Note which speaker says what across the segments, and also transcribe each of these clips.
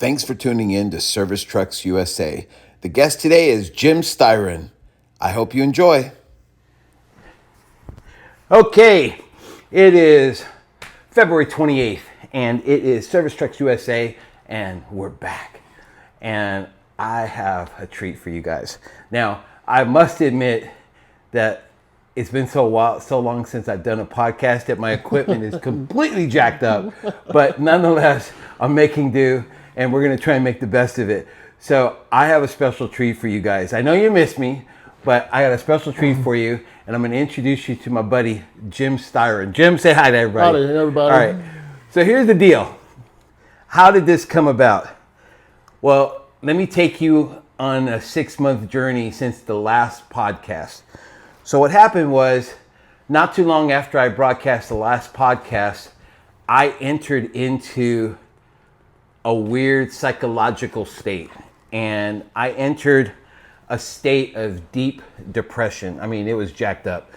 Speaker 1: Thanks for tuning in to Service Trucks USA. The guest today is Jim Styron. I hope you enjoy.
Speaker 2: Okay, it is February 28th, and it is Service Trucks USA, and we're back. And I have a treat for you guys. Now, I must admit that it's been so long since I've done a podcast that my equipment is completely jacked up. But nonetheless, I'm making do, and we're going to try and make the best of it. So I have a special treat for you guys. I know you missed me, but I got a special treat for you, and I'm going to introduce you to my buddy, Jim Styron. Jim, say hi to everybody.
Speaker 3: Howdy, everybody.
Speaker 2: All right. So here's the deal. How did this come about? Well, let me take you on a 6-month journey since the last podcast. So what happened was, not too long after I broadcast the last podcast, I entered into a weird psychological state. And I entered a state of deep depression. I mean, it was jacked up.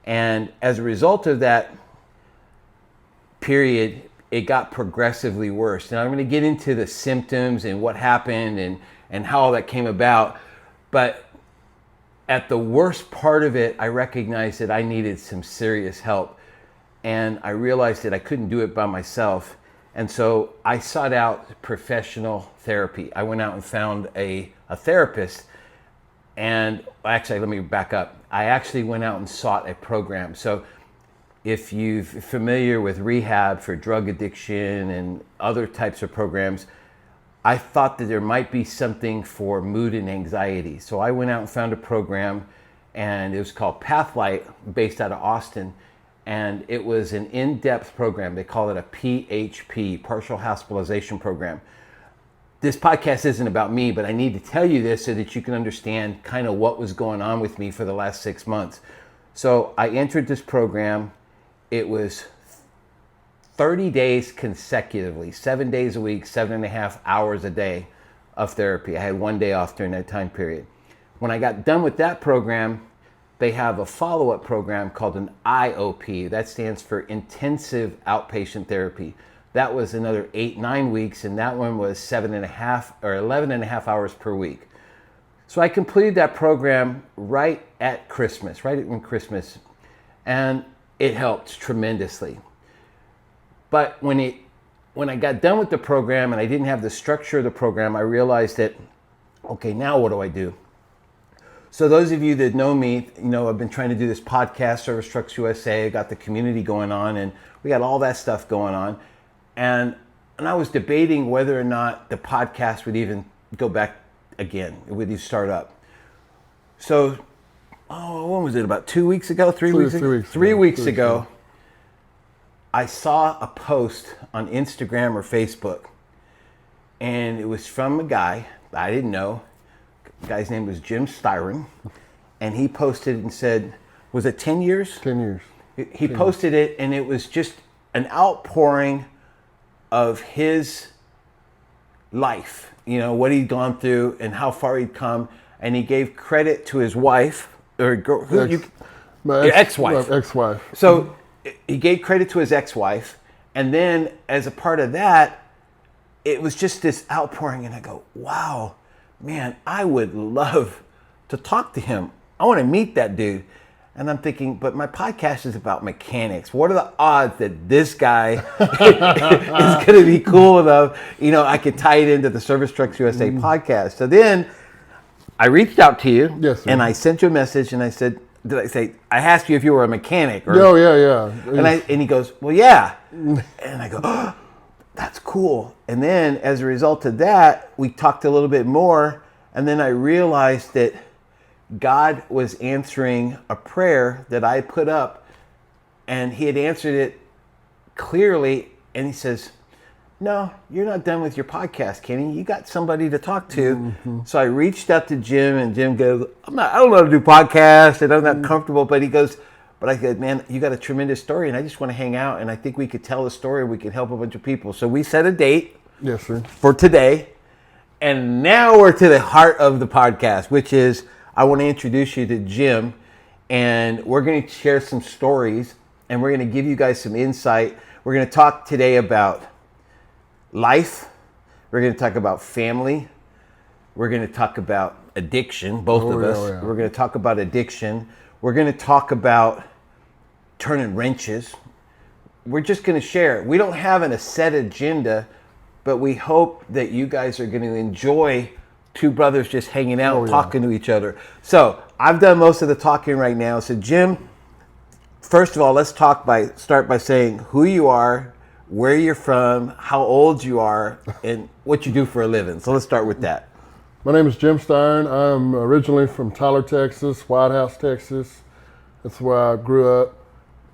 Speaker 2: And as a result of that period, it got progressively worse. Now I'm going to get into the symptoms and what happened and how all that came about. But at the worst part of it, I recognized that I needed some serious help. And I realized that I couldn't do it by myself. And so I sought out professional therapy. I went out and found a therapist. And actually, let me back up. I actually went out and sought a program. So if you're familiar with rehab for drug addiction and other types of programs, I thought that there might be something for mood and anxiety. So I went out and found a program, and it was called Pathlight, based out of Austin. And it was an in-depth program. They call it a PHP, partial hospitalization program. This podcast isn't about me, but I need to tell you this so that you can understand kind of what was going on with me for the last 6 months. So I entered this program. It was 30 days consecutively, 7 days a week, 7.5 hours a day of therapy. I had 1 day off during that time period. When I got done with that program, they have a follow-up program called an IOP. That stands for Intensive Outpatient Therapy. That was another 8-9 weeks, and that one was 7.5 or 11.5 hours per week. So I completed that program right at Christmas, and it helped tremendously. But when I got done with the program and I didn't have the structure of the program, I realized that, okay, now what do I do? So those of you that know me, I've been trying to do this podcast, Service Trucks USA. I got the community going on, and we got all that stuff going on. And I was debating whether or not the podcast would even go back again, would you start up. So, when was it, about 2 weeks ago, 3 weeks ago? 3 weeks ago, I saw a post on Instagram or Facebook, and it was from a guy I didn't know. The guy's name was Jim Styron, and he posted and said, was it 10 years?
Speaker 3: 10 years.
Speaker 2: He posted it, and it was just an outpouring of his life, what he'd gone through and how far he'd come. And he gave credit to his wife, or ex-wife.
Speaker 3: Ex-wife.
Speaker 2: So he gave credit to his ex-wife. And then as a part of that, it was just this outpouring. And I go, wow, man, I would love to talk to him. I want to meet that dude. And I'm thinking, but my podcast is about mechanics. What are the odds that this guy is going to be cool enough? I could tie it into the Service Trucks USA podcast. So then I reached out to you,
Speaker 3: yes, sir.
Speaker 2: And I sent you a message, and I said, I asked you if you were a mechanic?
Speaker 3: Yeah.
Speaker 2: And he goes, well, yeah. And I go, oh, that's cool. And then as a result of that, we talked a little bit more. And then I realized that God was answering a prayer that I put up, and he had answered it clearly. And he says, no, you're not done with your podcast, Kenny. You got somebody to talk to. Mm-hmm. So I reached out to Jim, and Jim goes, I don't know how to do podcasts, and I'm not comfortable. But he goes, but I said, man, you got a tremendous story, and I just want to hang out, and I think we could tell the story. We could help a bunch of people. So we set a date,
Speaker 3: yes, sir,
Speaker 2: for today. And now we're to the heart of the podcast, which is I want to introduce you to Jim, and we're going to share some stories, and we're going to give you guys some insight. We're going to talk today about life, We're going to talk about family. We're going to talk about addiction, both of us.
Speaker 3: Yeah.
Speaker 2: We're going to talk about addiction. We're going to talk about turning wrenches. We're just going to share. We don't have a set agenda, but we hope that you guys are going to enjoy two brothers just hanging out, talking to each other. So I've done most of the talking right now. So Jim, first of all, let's start by saying who you are, where you're from, how old you are, and what you do for a living. So let's start with that.
Speaker 3: My name is Jim Styron. I'm originally from Tyler, Texas, White House, Texas. That's where I grew up.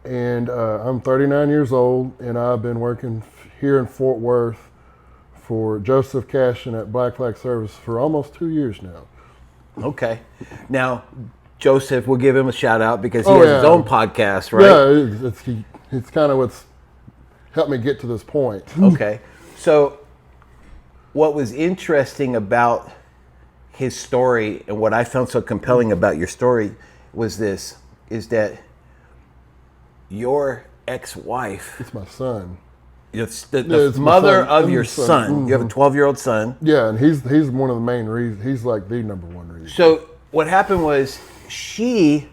Speaker 3: And I'm 39 years old, and I've been working here in Fort Worth for Joseph Cashin at Black Flag Service for almost 2 years now.
Speaker 2: Okay. Now, Joseph, we'll give him a shout out because he has his own podcast, right?
Speaker 3: Yeah, it's kind of what's helped me get to this point.
Speaker 2: Okay. So what was interesting about his story and what I found so compelling about your story is that your ex-wife,
Speaker 3: It's my son.
Speaker 2: it's the mother of your son. Mm-hmm. You have a 12-year-old son.
Speaker 3: Yeah, and he's one of the main reasons. He's like the number one reason.
Speaker 2: So what happened was she,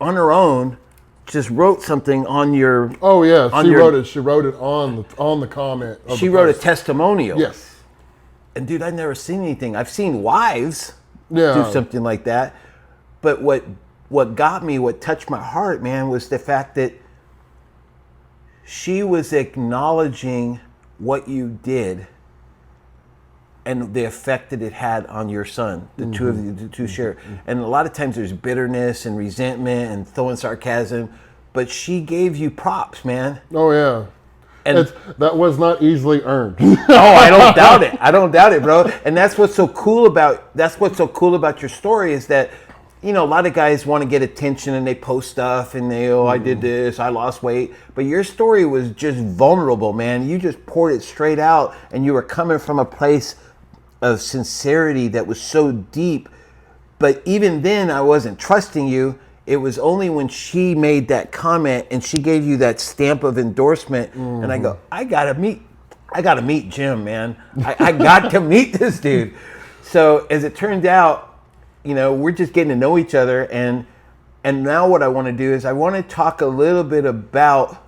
Speaker 2: on her own, just wrote something on your.
Speaker 3: Oh yeah, she wrote it. She wrote it on the comment.
Speaker 2: She wrote a testimonial.
Speaker 3: Yes.
Speaker 2: And dude, I've never seen anything. I've seen wives
Speaker 3: Yeah.
Speaker 2: do something like that. But what got me, what touched my heart, man, was the fact that she was acknowledging what you did and the effect that it had on your son. The two of you, the two share. And a lot of times there's bitterness and resentment and throwing sarcasm, but she gave you props, man.
Speaker 3: Oh yeah.
Speaker 2: And
Speaker 3: that was not easily earned.
Speaker 2: oh, I don't doubt it. I don't doubt it, bro. And that's what's so cool about your story is that, you know, a lot of guys want to get attention and they post stuff and I did this, I lost weight. But your story was just vulnerable, man. You just poured it straight out and you were coming from a place of sincerity that was so deep. But even then I wasn't trusting you. It was only when she made that comment and she gave you that stamp of endorsement and I go, I gotta meet Jim, man. I got to meet this dude. So as it turned out, you know, we're just getting to know each other and now what I want to do is I want to talk a little bit about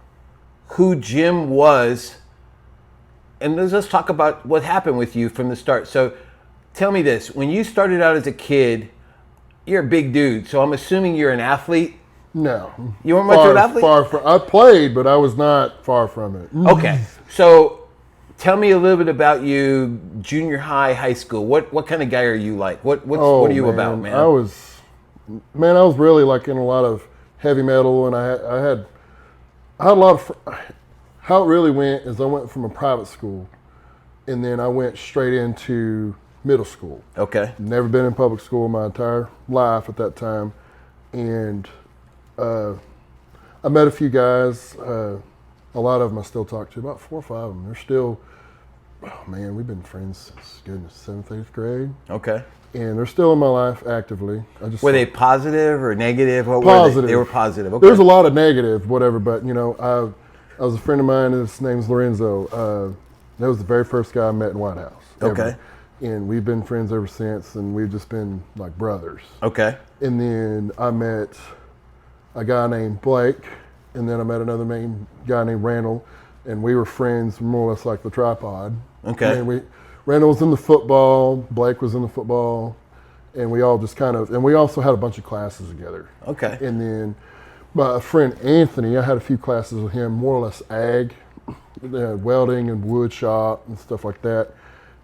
Speaker 2: who Jim was and let's talk about what happened with you from the start. So tell me this, when you started out as a kid, you're a big dude, so I'm assuming you're an athlete?
Speaker 3: No.
Speaker 2: You weren't much of an athlete?
Speaker 3: I played, but I was not far from it.
Speaker 2: Okay, so tell me a little bit about you, junior high, high school. What kind of guy are you like? What are you about, man?
Speaker 3: I was really like in a lot of heavy metal, and I had a lot of. How it really went is I went from a private school, and then I went straight into middle school.
Speaker 2: Okay.
Speaker 3: Never been in public school my entire life at that time, and I met a few guys. A lot of them I still talk to. About 4 or 5 of them. They're still. Oh man, we've been friends since goodness 7th, 8th grade.
Speaker 2: Okay.
Speaker 3: And they're still in my life actively.
Speaker 2: Were they positive or negative? What
Speaker 3: positive.
Speaker 2: Were they? They were positive. Okay.
Speaker 3: There's a lot of negative, whatever, but you know, I was a friend of mine. His name's Lorenzo. That was the very first guy I met in White House.
Speaker 2: Okay.
Speaker 3: Ever. And we've been friends ever since, and we've just been like brothers.
Speaker 2: Okay.
Speaker 3: And then I met a guy named Blake, and then I met another guy named Randall, and we were friends more or less like the tripod.
Speaker 2: Okay.
Speaker 3: And Randall was in the football, Blake was in the football, and we all just and we also had a bunch of classes together.
Speaker 2: Okay.
Speaker 3: And then my friend Anthony, I had a few classes with him, more or less ag, welding and wood shop and stuff like that.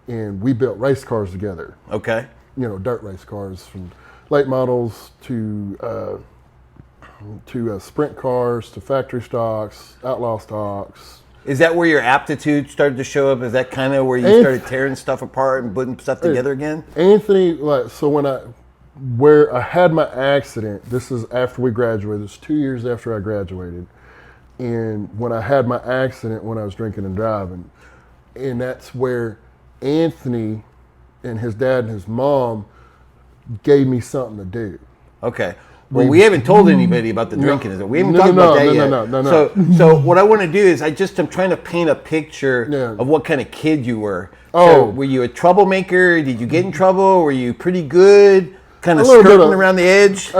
Speaker 3: And we built race cars together.
Speaker 2: Okay.
Speaker 3: You know, dirt race cars from late models to sprint cars to factory stocks, outlaw stocks.
Speaker 2: Is that where your aptitude started to show up? Is that kind of where you started tearing stuff apart and putting stuff together again?
Speaker 3: Anthony, where I had my accident, this is after we graduated. It's 2 years after I graduated. And when I had my accident when I was drinking and driving, and that's where Anthony and his dad and his mom gave me something to do.
Speaker 2: Okay. Well, we haven't told anybody about the drinking. We haven't talked about that yet.
Speaker 3: No.
Speaker 2: So what I want to do is I'm trying to paint a picture of what kind of kid you were.
Speaker 3: Oh.
Speaker 2: So were you a troublemaker? Did you get in trouble? Were you pretty good? Kind of skirting around the edge?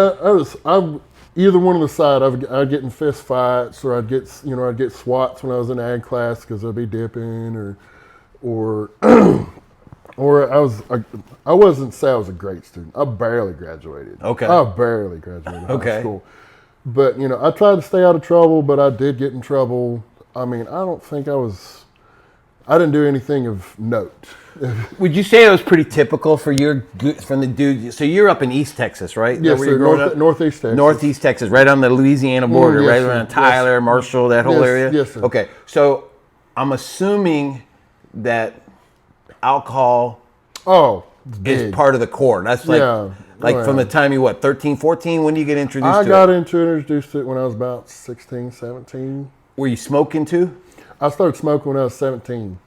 Speaker 3: I'm either one of the side. I'd get in fist fights, or I'd get swats when I was in ag class because I'd be dipping, or I wasn't say I was a great student. I barely graduated.
Speaker 2: Okay.
Speaker 3: I barely graduated high school. But, I tried to stay out of trouble, but I did get in trouble. I mean, I didn't do anything of note.
Speaker 2: Would you say it was pretty typical from the dude? So you're up in East Texas, right?
Speaker 3: Yes, sir. Northeast Texas.
Speaker 2: Northeast Texas, right on the Louisiana border, right around Tyler, Marshall, that whole area?
Speaker 3: Yes, sir.
Speaker 2: Okay, so I'm assuming that alcohol is part of the core. That's from the time you, 13, 14? When do you get introduced to it?
Speaker 3: I got introduced to it when I was about 16, 17.
Speaker 2: Were you smoking too?
Speaker 3: I started smoking when I was 17.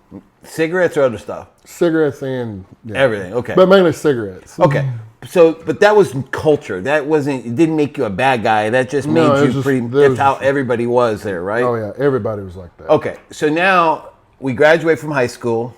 Speaker 2: Cigarettes or other stuff?
Speaker 3: Cigarettes and
Speaker 2: everything. Okay,
Speaker 3: but mainly cigarettes.
Speaker 2: Okay, so but that was culture. It didn't make you a bad guy. That just made you pretty. That's how everybody was there, right?
Speaker 3: Oh yeah, everybody was like that.
Speaker 2: Okay, so now we graduate from high school.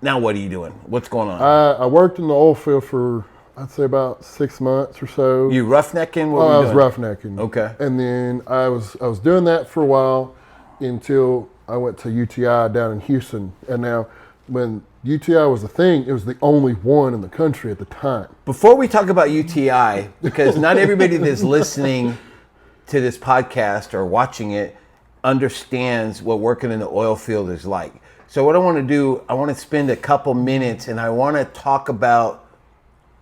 Speaker 2: Now what are you doing? What's going on?
Speaker 3: I worked in the oil field for I'd say about 6 months or so.
Speaker 2: You roughnecking? What were you
Speaker 3: I was
Speaker 2: doing?
Speaker 3: roughnecking.
Speaker 2: Okay.
Speaker 3: And then I was doing that for a while until I went to UTI down in Houston. And now when UTI was a thing, it was the only one in the country at the time.
Speaker 2: Before we talk about UTI, because not everybody that's listening to this podcast or watching it understands what working in the oil field is like. So what I want to do, I want to spend a couple minutes and I want to talk about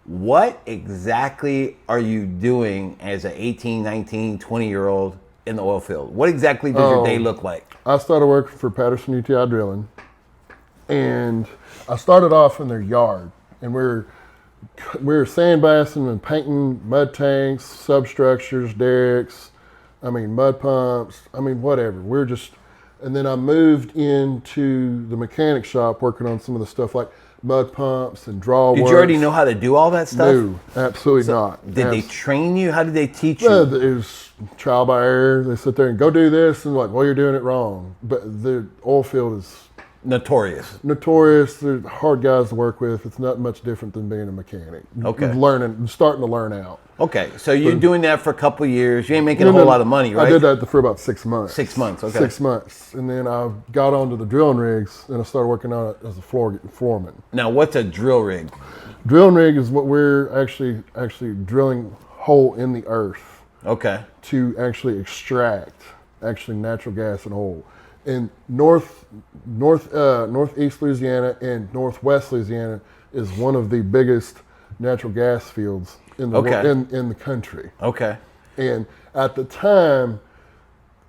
Speaker 2: what exactly are you doing as an 18, 19, 20-year-old in the oil field? What exactly does your day look like?
Speaker 3: I started working for Patterson UTI Drilling, and I started off in their yard, and we were sandblasting and painting mud tanks, substructures, derricks, mud pumps, whatever. And then I moved into the mechanic shop working on some of the stuff like mud pumps and drawworks.
Speaker 2: Did you already know how to do all that stuff?
Speaker 3: No, absolutely not.
Speaker 2: Did they train you? How did they teach you?
Speaker 3: It was trial by error. They sit there and go do this, and well, you're doing it wrong. But the oil field is
Speaker 2: notorious.
Speaker 3: They're hard guys to work with. It's not much different than being a mechanic.
Speaker 2: Okay.
Speaker 3: Starting to learn out.
Speaker 2: Okay, so you're doing that for a couple of years. You ain't making a whole lot of money, right?
Speaker 3: I did that for about 6 months.
Speaker 2: 6 months, okay.
Speaker 3: 6 months. And then I got onto the drilling rigs, and I started working on it as a foreman.
Speaker 2: Now, what's a drill rig?
Speaker 3: Drilling rig is what we're actually
Speaker 2: Okay.
Speaker 3: drilling hole in the earth. To actually extract natural gas and oil. In northeast Louisiana and northwest Louisiana is one of the biggest natural gas fields in the in the country.
Speaker 2: Okay.
Speaker 3: And at the time,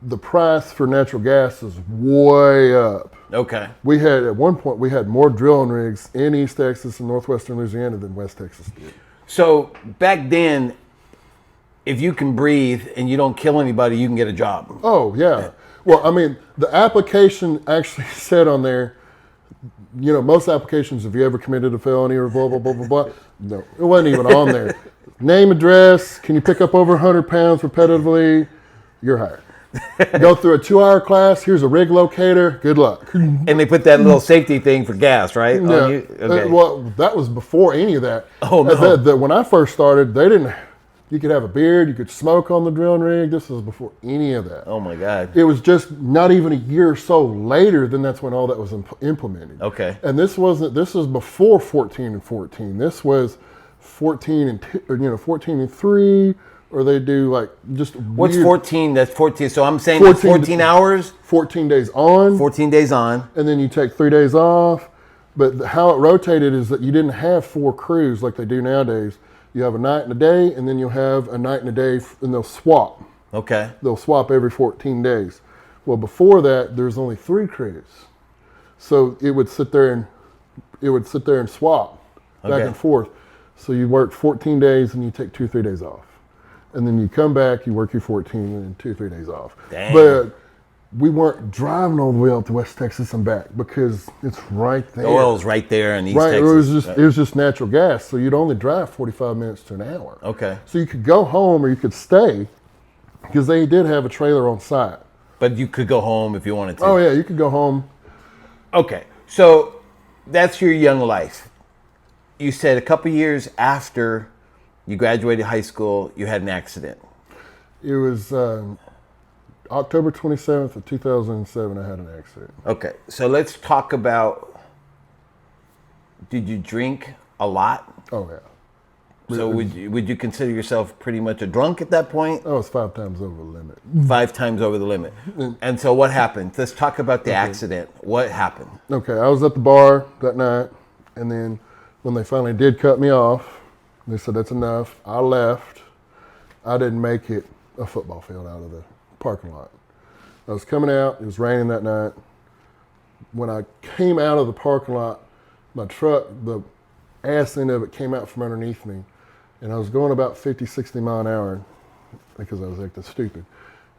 Speaker 3: the price for natural gas is way up.
Speaker 2: Okay.
Speaker 3: At one point we had more drilling rigs in East Texas and northwestern Louisiana than West Texas did.
Speaker 2: So back then, if you can breathe and you don't kill anybody, you can get a job.
Speaker 3: Oh yeah. Well, the application actually said on there, most applications, have you ever committed a felony or blah, blah, blah, blah, blah. No, it wasn't even on there. Name, address, can you pick up over 100 pounds repetitively? You're hired. Go through a 2-hour class, here's a rig locator, good luck.
Speaker 2: And they put that little safety thing for gas, right?
Speaker 3: Yeah.
Speaker 2: On you? Okay.
Speaker 3: Well, that was before any of that.
Speaker 2: Oh, no.
Speaker 3: When I first started, you could have a beard, you could smoke on the drilling rig. This was before any of that.
Speaker 2: Oh my God.
Speaker 3: It was just not even a year or so later, then that's when all that was implemented.
Speaker 2: Okay.
Speaker 3: And this was before 14 and 14. This was 14 and 14 and 3, or they do like just
Speaker 2: What's
Speaker 3: weird,
Speaker 2: 14? That's 14. So I'm saying 14 hours?
Speaker 3: 14 days on.
Speaker 2: 14 days on.
Speaker 3: And then you take 3 days off. But how it rotated is that you didn't have 4 crews like they do nowadays. You have a night and a day, and then you'll have a night and a day, and they'll swap.
Speaker 2: Okay.
Speaker 3: They'll swap every 14 days. Well, before that, there's only 3 crews. So it would sit there and swap back and forth. So you work 14 days, and you take 2-3 days off. And then you come back, you work your 14, and then 2-3 days off.
Speaker 2: Dang.
Speaker 3: But we weren't driving all the way up to West Texas and back because it's right there.
Speaker 2: The oil's right there in East
Speaker 3: Right,
Speaker 2: Texas.
Speaker 3: it was just natural gas, so you'd only drive 45 minutes to an hour.
Speaker 2: Okay.
Speaker 3: So you could go home or you could stay because they did have a trailer on site.
Speaker 2: But you could go home if you wanted to.
Speaker 3: Oh yeah, you could go home.
Speaker 2: Okay, so that's your young life. You said a couple years after you graduated high school, you had an accident.
Speaker 3: It was October 27th of 2007, I had an accident.
Speaker 2: Okay, so let's talk about, did you drink a lot?
Speaker 3: Oh yeah.
Speaker 2: So would you consider yourself pretty much a drunk at that point?
Speaker 3: I was 5 times over the limit.
Speaker 2: 5 times over the limit. And so what happened? Let's talk about the accident. What happened?
Speaker 3: Okay, I was at the bar that night, and then when they finally did cut me off, they said that's enough. I left. I didn't make it a football field out of the parking lot. I was coming out. It was raining that night. When I came out of the parking lot, my truck, the ass end of it came out from underneath me, and I was going about 50, 60 mile an hour because I was acting stupid.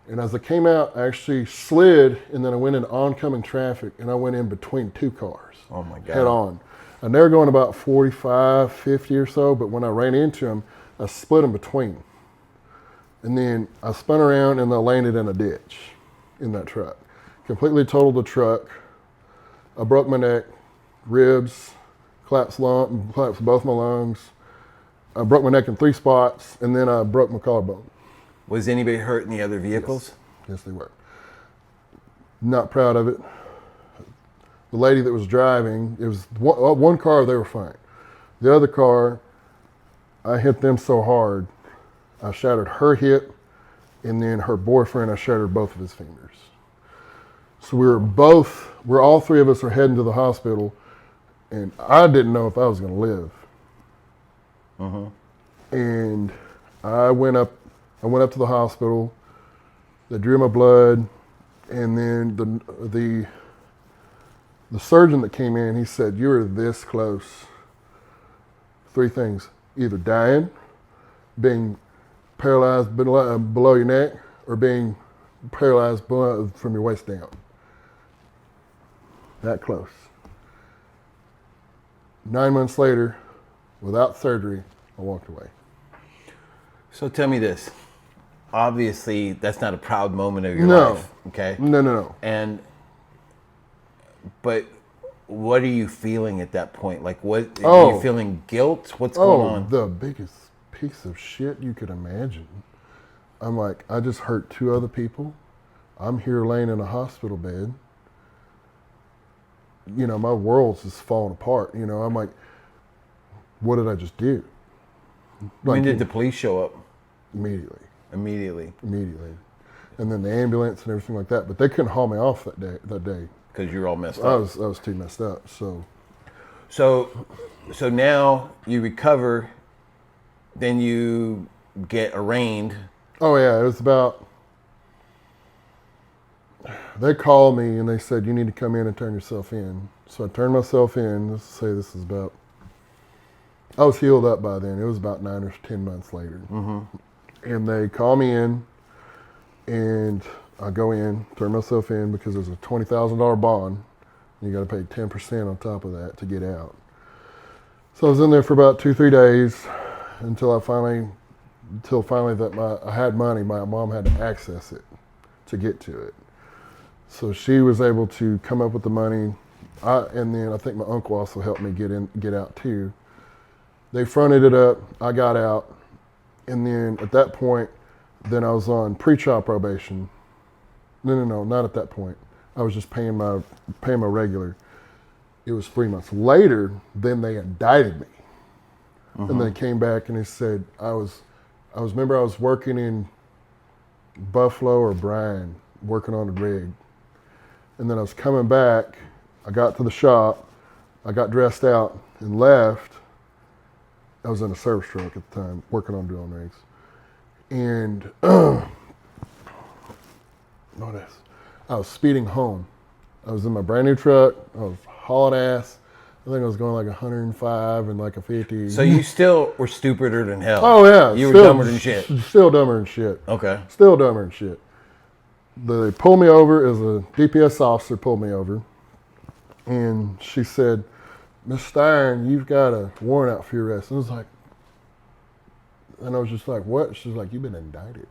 Speaker 3: And as I came out, I actually slid, and then I went into oncoming traffic, and I went in between 2 cars.
Speaker 2: Oh my God.
Speaker 3: Head on. And they were going about 45, 50 or so, but when I ran into them, I split in between. And then I spun around and I landed in a ditch in that truck. Completely totaled the truck. I broke my neck, ribs, collapsed both my lungs. I broke my neck in 3 spots, and then I broke my collarbone.
Speaker 2: Was anybody hurt in the other vehicles?
Speaker 3: Yes, they were. Not proud of it. The lady that was driving, it was one car, they were fine. The other car, I hit them so hard, I shattered her hip, and then her boyfriend, I shattered both of his fingers. So we're all 3 of us are heading to the hospital, and I didn't know if I was going to live. And I went up to the hospital. They drew my blood, and then the surgeon that came in, he said, "You were this close. 3 things: either dying, being paralyzed below your neck, or being paralyzed from your waist down." That close. 9 months later, without surgery, I walked away.
Speaker 2: So tell me this. Obviously, that's not a proud moment of your
Speaker 3: No.
Speaker 2: life, okay?
Speaker 3: No.
Speaker 2: But what are you feeling at that point? Like, what are you feeling? Guilt? What's going on?
Speaker 3: The biggest piece of shit you could imagine. I'm like, I just hurt 2 other people. I'm here laying in a hospital bed. You know, my world's just falling apart. You know, I'm like, what did I just do?
Speaker 2: When did the police show up?
Speaker 3: Immediately.
Speaker 2: Immediately.
Speaker 3: And then the ambulance and everything like that. But they couldn't haul me off that day.
Speaker 2: Because you're all messed up.
Speaker 3: I was too messed up.
Speaker 2: So now you recover, then you get arraigned.
Speaker 3: Oh yeah, it was about. They called me and they said, "You need to come in and turn yourself in." So I turned myself in. Let's say this is about. I was healed up by then. It was about 9 or 10 months later. And they call me in, and I go in, turn myself in because there's a $20,000 bond. You got to pay 10% on top of that to get out. So I was in there for about 2-3 days until finally that I had money. My mom had to access it to get to it. So she was able to come up with the money. And then I think my uncle also helped me get out too. They fronted it up. I got out. And then at that point, then I was on pre-trial probation. No, not at that point. I was just paying my regular. It was 3 months later, then they indicted me. And they came back and they said, I was working in Buffalo or Bryan, working on a rig. And then I was coming back, I got to the shop, I got dressed out and left. I was in a service truck at the time, working on drilling rigs. And I was speeding home. I was in my brand new truck. I was hauling ass. I think I was going like 105 and like a 50.
Speaker 2: So you still were stupider than hell.
Speaker 3: Oh yeah.
Speaker 2: You were dumber than shit.
Speaker 3: Still dumber than shit.
Speaker 2: Okay.
Speaker 3: Still dumber than shit. they pulled me over. As a DPS officer pulled me over, and she said, "Miss Styron, you've got a warrant out for your arrest." And I was just like, "What?" She's like, "You've been indicted."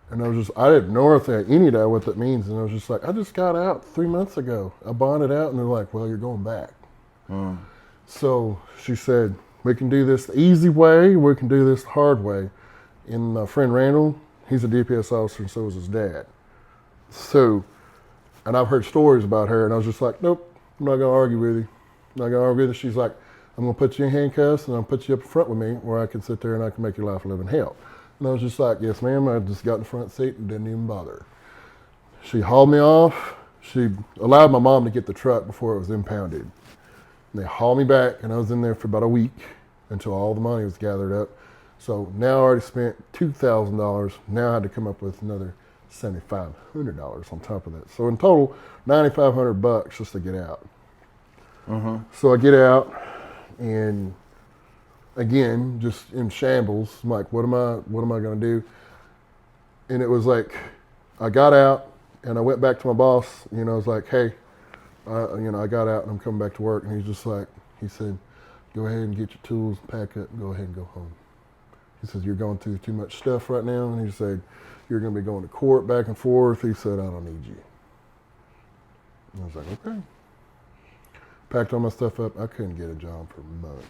Speaker 3: And I didn't know any of that, what that means. And I was just like, "I just got out 3 months ago. I bonded out." And they're like, "Well, you're going back." So she said, "We can do this the easy way, we can do this the hard way." And my friend Randall, he's a DPS officer, and so was his dad. So, and I've heard stories about her, and I was just like, "Nope, I'm not going to argue with you. I'm not going to argue with you." She's like, "I'm going to put you in handcuffs, and I'll put you up front with me where I can sit there and I can make your life a living hell." And I was just like, "Yes, ma'am." I just got in the front seat and didn't even bother. She hauled me off. She allowed my mom to get the truck before it was impounded. And they hauled me back, and I was in there for about a week until all the money was gathered up. So now I already spent $2,000. Now I had to come up with another $7,500 on top of that. So in total, $9,500 just to get out. So I get out, and again, just in shambles. I'm like, what am I going to do? And it was like, I got out, and I went back to my boss. I was like, "Hey, I got out, and I'm coming back to work." And he's just like, he said, "Go ahead and get your tools, pack up, and go ahead and go home." He says, "You're going through too much stuff right now." And he said, "You're going to be going to court back and forth." He said, "I don't need you." And I was like, okay. Packed all my stuff up. I couldn't get a job for months.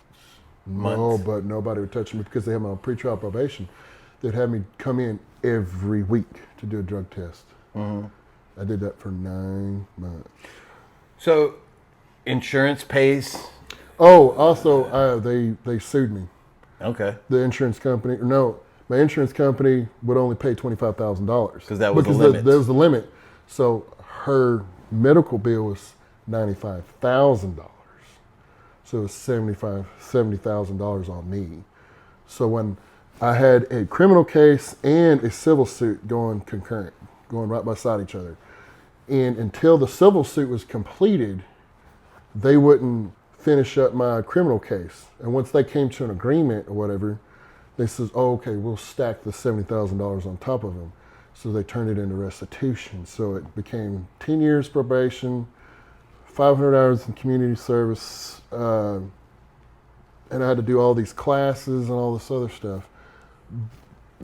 Speaker 3: No, but nobody would touch me because they had me on pretrial probation. They'd have me come in every week to do a drug test. I did that for 9 months.
Speaker 2: So, insurance pays?
Speaker 3: Oh, also, they sued me.
Speaker 2: Okay.
Speaker 3: The insurance company, my insurance company would only pay $25,000.
Speaker 2: Because that was the limit.
Speaker 3: That was the limit. So her medical bill was $95,000. So it was $70,000 on me. So when I had a criminal case and a civil suit going concurrent, going right beside each other. And until the civil suit was completed, they wouldn't finish up my criminal case. And once they came to an agreement or whatever, they says, "Oh, okay, we'll stack the $70,000 on top of them." So they turned it into restitution. So it became 10 years probation, 500 hours in community service, and I had to do all these classes and all this other stuff.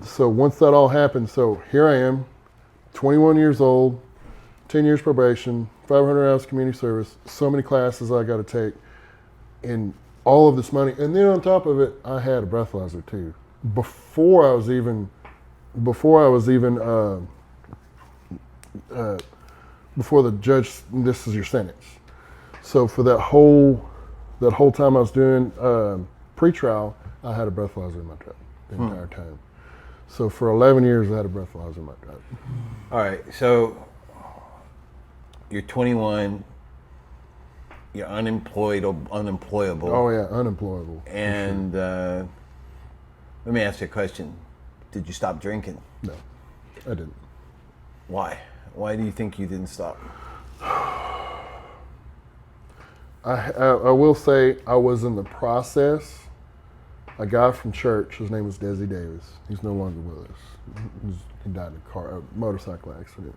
Speaker 3: So once that all happened, so here I am, 21 years old, 10 years probation, 500 hours community service, so many classes I got to take, and all of this money. And then on top of it, I had a breathalyzer too. Before the judge, this is your sentence. So for that whole time I was doing pretrial, I had a breathalyzer in my truck the entire time. So for 11 years, I had a breathalyzer in my truck.
Speaker 2: All right, so you're 21, you're unemployable.
Speaker 3: Oh yeah, unemployable.
Speaker 2: And let me ask you a question. Did you stop drinking?
Speaker 3: No, I didn't.
Speaker 2: Why? Why do you think you didn't stop?
Speaker 3: I will say I was in the process. A guy from church, his name was Desi Davis. He's no longer with us. He died in a motorcycle accident.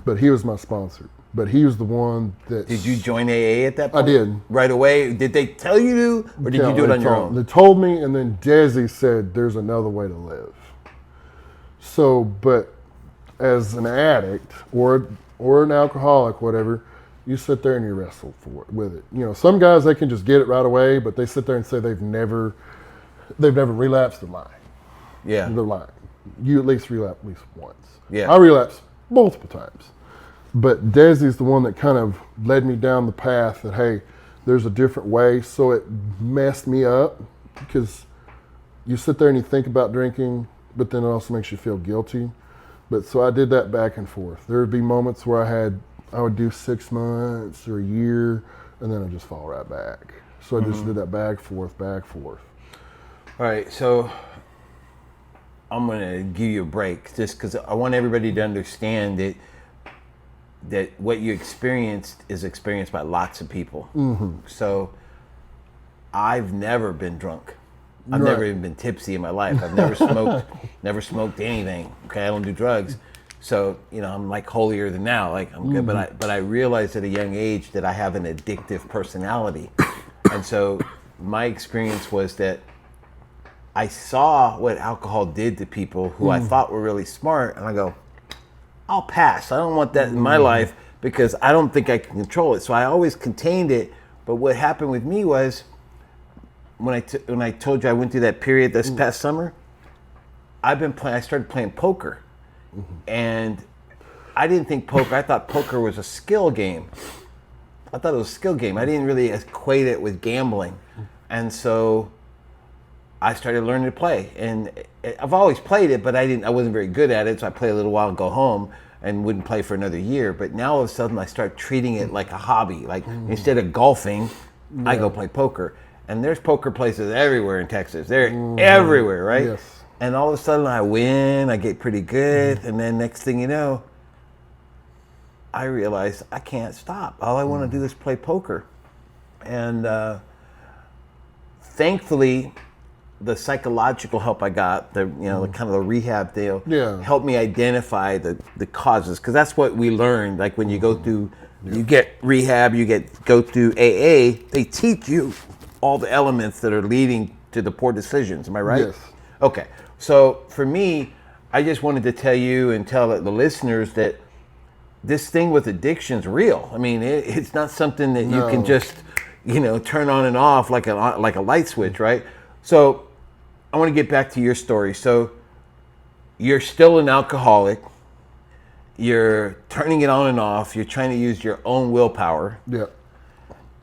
Speaker 3: But he was my sponsor. But he was the one that...
Speaker 2: Did you join AA at that point?
Speaker 3: I did.
Speaker 2: Right away? Did they tell you to, or did you do it on your own?
Speaker 3: They told me, and then Desi said, "There's another way to live." So, but as an addict or an alcoholic, whatever, you sit there and you wrestle with it. Some guys, they can just get it right away, but they sit there and say they've never relapsed and lie.
Speaker 2: Yeah.
Speaker 3: They're lying. You at least relapse at least once.
Speaker 2: Yeah.
Speaker 3: I relapsed multiple times. But Desi's the one that kind of led me down the path that, hey, there's a different way. So it messed me up because you sit there and you think about drinking, but then it also makes you feel guilty. But so I did that back and forth. There would be moments where I would do 6 months or a year, and then I'd just fall right back. So I just did that back, forth.
Speaker 2: All right, so I'm going to give you a break just because I want everybody to understand that what you experienced is experienced by lots of people. So I've never been drunk. I've never even been tipsy in my life. I've never smoked anything. Okay, I don't do drugs. So, I'm like holier than thou, like I'm good. But I realized at a young age that I have an addictive personality. And so my experience was that I saw what alcohol did to people who I thought were really smart, and I go, I'll pass. I don't want that in my life because I don't think I can control it. So I always contained it. But what happened with me was when I told you I went through that period this past summer, I started playing poker. And I didn't think poker, I thought poker was a skill game. I thought it was a skill game. I didn't really equate it with gambling. And so I started learning to play. And I've always played it, but I wasn't very good at it. So I play a little while and go home and wouldn't play for another year. But now all of a sudden I start treating it like a hobby. Like instead of golfing, I go play poker. And there's poker places everywhere in Texas. They're everywhere, right?
Speaker 3: Yes.
Speaker 2: And all of a sudden I win, I get pretty good. And then next thing you know, I realize I can't stop. All I want to do is play poker. And thankfully, the psychological help I got, the kind of the rehab deal, helped me identify the causes. Because that's what we learned. Like when you go through, you get rehab, go through AA, they teach you all the elements that are leading to the poor decisions. Am I right?
Speaker 3: Yes.
Speaker 2: Okay. So for me, I just wanted to tell you and tell the listeners that this thing with addiction's real. I mean, it's not something that you can just, turn on and off like a light switch, right? So I want to get back to your story. So you're still an alcoholic. You're turning it on and off. You're trying to use your own willpower.
Speaker 3: Yeah.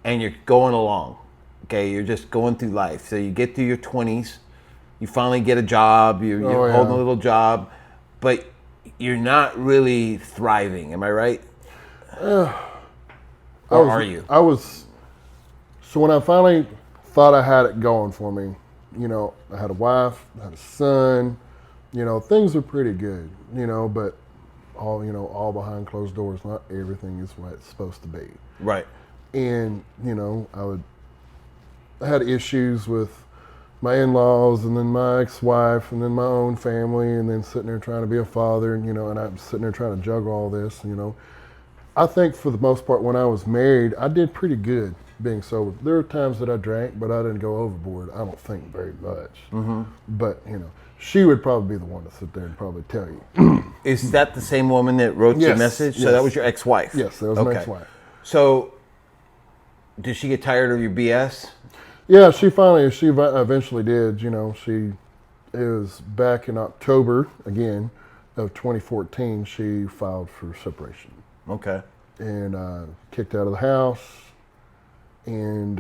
Speaker 2: And you're going along. Okay, you're just going through life. So you get through your 20s. You finally get a job. You're holding a little job. But you're not really thriving. Am I right? Or are you?
Speaker 3: So when I finally thought I had it going for me, I had a wife, I had a son, things were pretty good, but all behind closed doors, not everything is what it's supposed to be.
Speaker 2: Right.
Speaker 3: And, I had issues with my in-laws and then my ex-wife and then my own family and then sitting there trying to be a father and I'm sitting there trying to juggle all this, I think for the most part when I was married, I did pretty good being sober. There were times that I drank, but I didn't go overboard. I don't think very much. But, she would probably be the one to sit there and probably tell you.
Speaker 2: Is that the same woman that wrote your message?
Speaker 3: Yes.
Speaker 2: So that was your ex-wife?
Speaker 3: Yes, that was my ex-wife.
Speaker 2: So did she get tired of your BS?
Speaker 3: Yeah, she eventually did. It was back in October, again, of 2014, she filed for separation.
Speaker 2: Okay.
Speaker 3: And kicked out of the house. And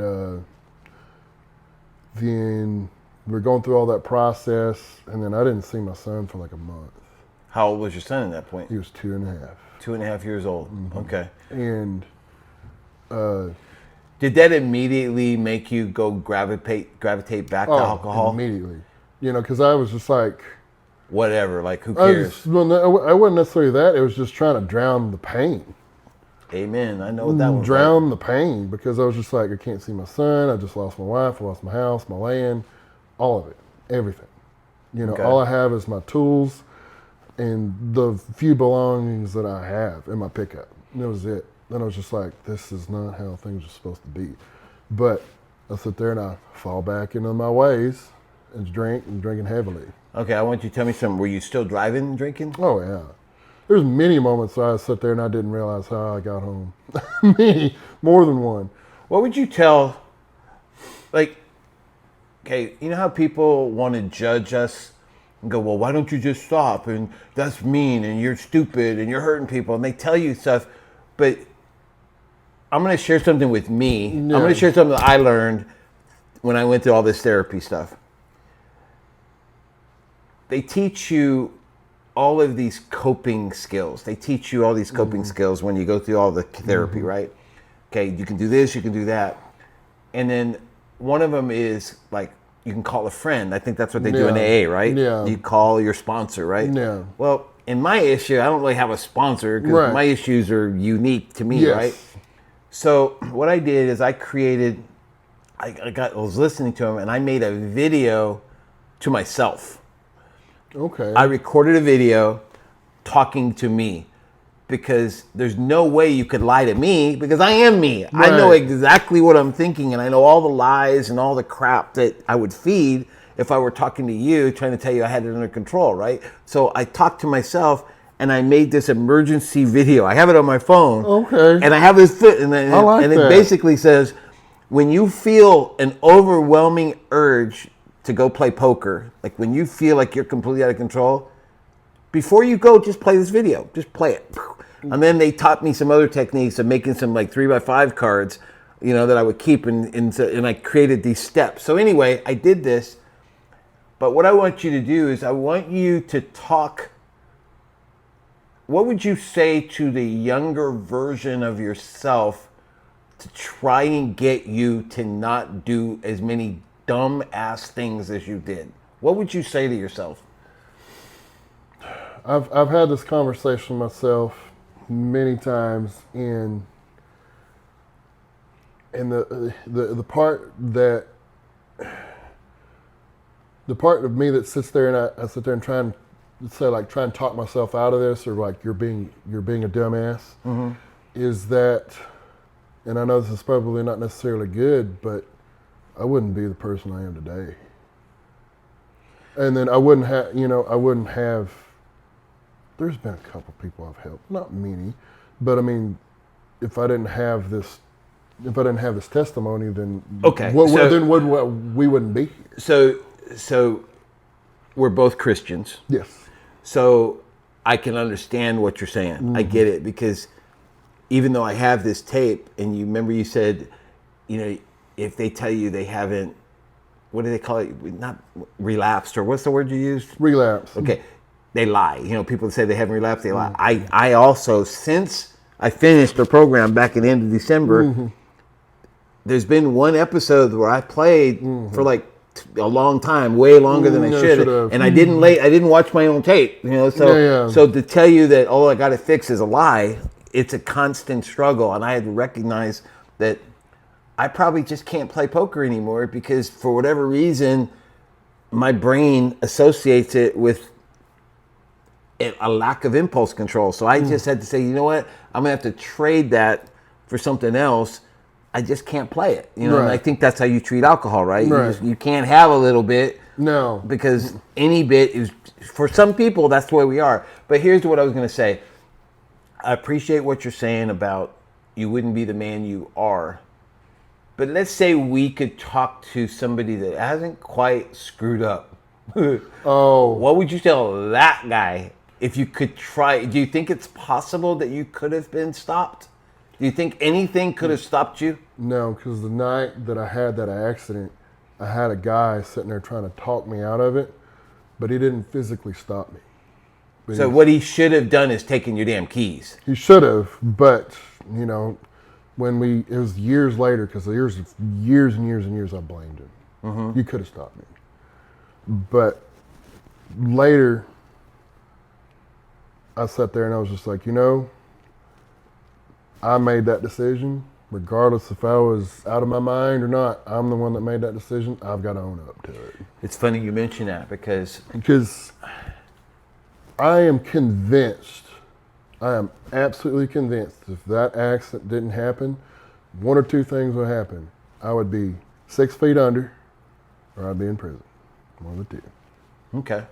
Speaker 3: then we're going through all that process. And then I didn't see my son for like a month.
Speaker 2: How old was your son at that point?
Speaker 3: He was 2.5.
Speaker 2: 2.5 years old. Okay.
Speaker 3: And
Speaker 2: did that immediately make you go gravitate back to alcohol?
Speaker 3: Immediately. Because I was just like,
Speaker 2: whatever, like who cares?
Speaker 3: I wasn't necessarily that. It was just trying to drown the pain.
Speaker 2: Amen. I know what that was.
Speaker 3: Drown the pain because I was just like, I can't see my son. I just lost my wife. I lost my house, my land, all of it, everything. All I have is my tools and the few belongings that I have in my pickup. And that was it. Then I was just like, this is not how things are supposed to be. But I sit there and I fall back into my ways and drinking heavily.
Speaker 2: Okay, I want you to tell me something. Were you still driving and drinking?
Speaker 3: Oh, yeah. There's many moments where I sit there and I didn't realize how I got home. Many, more than one.
Speaker 2: What would you tell, okay, you know how people want to judge us and go, well, why don't you just stop? And that's mean and you're stupid and you're hurting people. And they tell you stuff, but I'm going to share something with me. Yeah. I'm going to share something that I learned when I went through all this therapy stuff. They teach you all of these coping skills. They teach you all these coping skills when you go through all the therapy, right? Okay, you can do this, you can do that. And then one of them is like, you can call a friend. I think that's what they do in AA, right?
Speaker 3: Yeah.
Speaker 2: You call your sponsor, right?
Speaker 3: Yeah.
Speaker 2: Well, in my issue, I don't really have a sponsor because my issues are unique to me, right? So what I did is I was listening to him and I made a video to myself.
Speaker 3: Okay.
Speaker 2: I recorded a video talking to me, because there's no way you could lie to me, because I am me.
Speaker 3: Right.
Speaker 2: I know exactly what I'm thinking, and I know all the lies and all the crap that I would feed if I were talking to you, trying to tell you I had it under control, right? So I talked to myself, and I made this emergency video. I have it on my phone.
Speaker 3: Okay.
Speaker 2: And I have this, and it
Speaker 3: that.
Speaker 2: basically says, when you feel an overwhelming urge to go play poker, like when you feel like you're completely out of control, before you go, just play this video. Just play it. And then they taught me some other techniques of making some like 3x5 cards, that I would keep, and I created these steps. So anyway, I did this. But what I want you to do is I want you to talk. What would you say to the younger version of yourself to try and get you to not do as many dumb ass things as you did? What would you say to yourself?
Speaker 3: I've had this conversation myself many times, and the part of me that sits there and I sit there and try and talk myself out of this, or like you're being a dumbass, is that, and I know this is probably not necessarily good, but I wouldn't be the person I am today. And then I wouldn't have, there's been a couple people I've helped, not many, but I mean, if I didn't have this testimony, then we wouldn't be here.
Speaker 2: So we're both Christians.
Speaker 3: Yes.
Speaker 2: So I can understand what you're saying. I get it, because even though I have this tape, and you remember you said, if they tell you they haven't, what do they call it? Not relapsed, or what's the word you used?
Speaker 3: Relapse.
Speaker 2: Okay. They lie. People say they haven't relapsed, they lie. I also, since I finished the program back at the end of December, there's been one episode where I played for like a long time, way longer than I should have, and I didn't watch my own tape. So to tell you that, I got it fixed, is a lie. It's a constant struggle, and I had to recognize that I probably just can't play poker anymore, because for whatever reason, my brain associates it with a lack of impulse control. So I just had to say, you know what? I'm gonna have to trade that for something else. I just can't play it. And I think that's how you treat alcohol, right? You can't have a little bit.
Speaker 3: No.
Speaker 2: Because any bit is, for some people, that's the way we are. But here's what I was gonna say. I appreciate what you're saying about you wouldn't be the man you are. But let's say we could talk to somebody that hasn't quite screwed up. What would you tell that guy if you could try? Do you think it's possible that you could have been stopped? Do you think anything could have stopped you?
Speaker 3: No, because the night that I had that accident, I had a guy sitting there trying to talk me out of it, but he didn't physically stop me.
Speaker 2: So what he should have done is taken your damn keys.
Speaker 3: He should have, but it was years later, because years and years and years I blamed him. You could have stopped me. But later, I sat there and I was just like, I made that decision, regardless if I was out of my mind or not. I'm the one that made that decision. I've got to own up to it.
Speaker 2: It's funny you mention that, because
Speaker 3: I am convinced, I am absolutely convinced, if that accident didn't happen, one or two things would happen. I would be 6 feet under, or I'd be in prison. One of the two.
Speaker 2: Okay.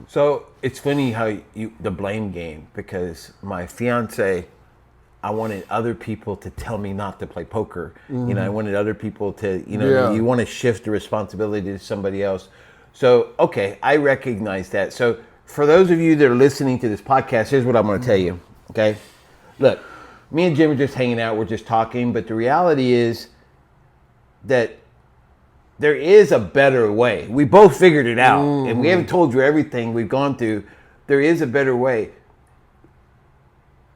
Speaker 2: So it's funny how the blame game, because my fiance, I wanted other people to tell me not to play poker. I wanted other people to, you want to shift the responsibility to somebody else. So, okay, I recognize that. So for those of you that are listening to this podcast, here's what I'm going to tell you, okay? Look, me and Jim are just hanging out, we're just talking, but the reality is that there is a better way. We both figured it out, and we haven't told you everything we've gone through. There is a better way.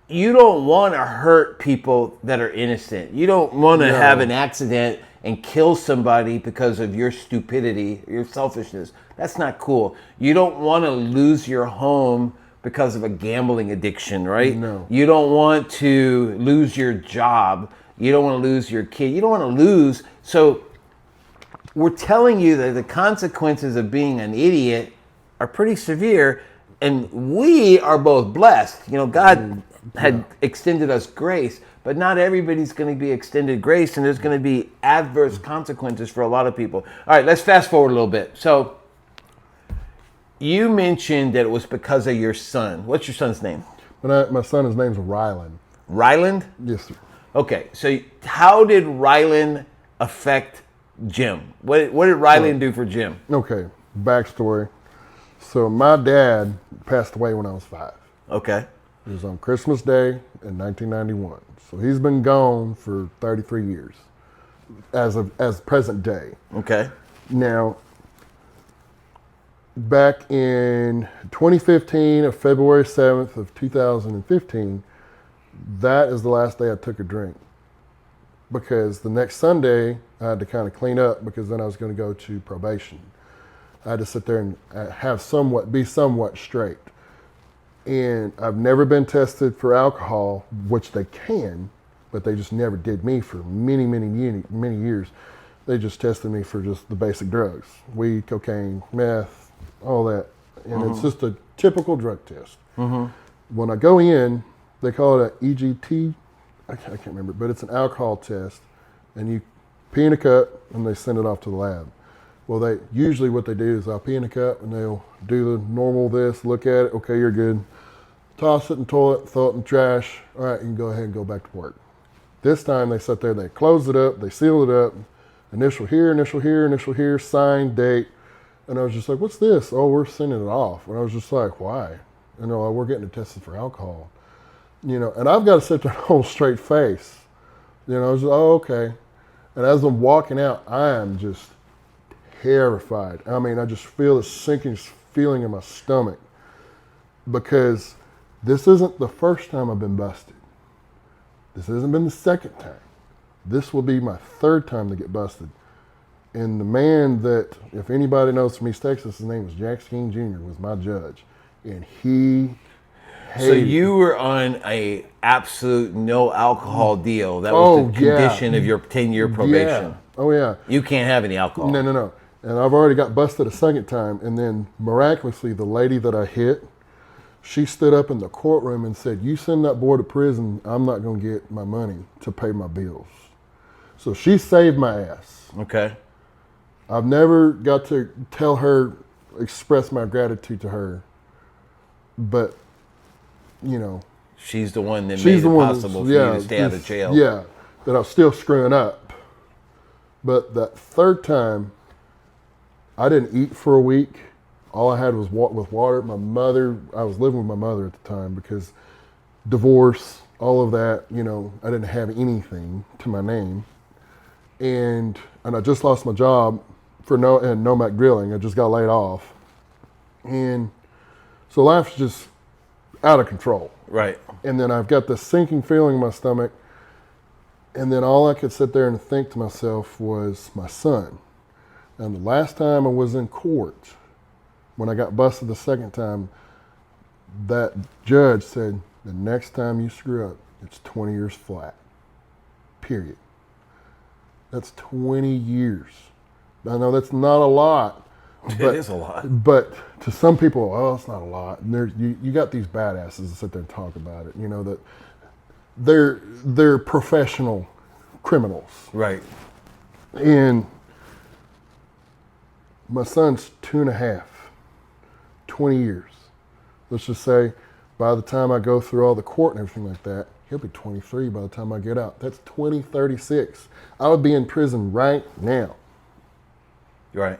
Speaker 2: You don't want to hurt people that are innocent. You don't want to have an accident and kill somebody because of your stupidity, your selfishness. That's not cool. You don't want to lose your home because of a gambling addiction, right?
Speaker 3: No.
Speaker 2: You don't want to lose your job. You don't want to lose your kid. You don't want to lose. So we're telling you that the consequences of being an idiot are pretty severe. And we are both blessed. You know, God had extended us grace, but not everybody's going to be extended grace, and there's going to be adverse consequences for a lot of people. All right, let's fast forward a little bit. So you mentioned that it was because of your son. What's your son's name?
Speaker 3: My son, his name's Ryland.
Speaker 2: Ryland?
Speaker 3: Yes, sir.
Speaker 2: Okay, so how did Ryland affect Jim? What did Ryland do for Jim?
Speaker 3: Okay, backstory. So my dad passed away when I was 5.
Speaker 2: Okay.
Speaker 3: It was on Christmas Day in 1991. So he's been gone for 33 years as present day.
Speaker 2: Okay.
Speaker 3: Now, back in 2015, of February 7th of 2015, that is the last day I took a drink. Because the next Sunday, I had to kind of clean up because then I was going to go to probation. I had to sit there and be somewhat straight. And I've never been tested for alcohol, which they can, but they just never did me for many years. They just tested me for just the basic drugs, weed, cocaine, meth, all that. And it's just a typical drug test. When I go in, they call it an EGT. I can't remember, but it's an alcohol test. And you pee in a cup and they send it off to the lab. Well, usually what they do is I'll pee in a cup and they'll do the normal look at it, okay, you're good. Toss it in the toilet, throw it in the trash. All right, you can go ahead and go back to work. This time they sit there, they close it up, they seal it up, initial here, sign, date. And I was just like, what's this? Oh, we're sending it off. And I was just like, why? And they're like, we're getting it tested for alcohol. You know, and I've got to sit there and hold a straight face. You know, I was like, oh, okay. And as I'm walking out, I am just terrified. I mean, I just feel this sinking feeling in my stomach because this isn't the first time I've been busted. This hasn't been the second time. This will be my 3rd time to get busted. And the man that, if anybody knows from East Texas, his name was Jack Skeen Jr., was my judge. And he hated
Speaker 2: So you were on a absolute no alcohol deal. That was the condition of your 10-year probation.
Speaker 3: Yeah. Oh, yeah.
Speaker 2: You can't have any alcohol.
Speaker 3: No. And I've already got busted a second time. And then miraculously, the lady that I hit, she stood up in the courtroom and said, you send that boy to prison, I'm not going to get my money to pay my bills. So she saved my ass.
Speaker 2: Okay.
Speaker 3: I've never got to express my gratitude to her. But, you know.
Speaker 2: She's the one that made it possible for you to stay out of jail.
Speaker 3: Yeah, that I was still screwing up. But that 3rd time, I didn't eat for a week. All I had was with water. I was living with my mother at the time because divorce, all of that, you know, I didn't have anything to my name. And I just lost my job for Nomad Grilling. I just got laid off. And so life's just out of control.
Speaker 2: Right.
Speaker 3: And then I've got this sinking feeling in my stomach. And then all I could sit there and think to myself was my son. And the last time I was in court, when I got busted the second time, that judge said, the next time you screw up, it's 20 years flat. Period. That's 20 years. I know that's not a lot.
Speaker 2: But, it is a lot.
Speaker 3: But to some people, oh, it's not a lot. And you got these badasses that sit there and talk about it. You know, that they're professional criminals.
Speaker 2: Right.
Speaker 3: And my son's 2.5, 20 years. Let's just say by the time I go through all the court and everything like that, he'll be 23 by the time I get out. That's 2036. I would be in prison right now.
Speaker 2: Right.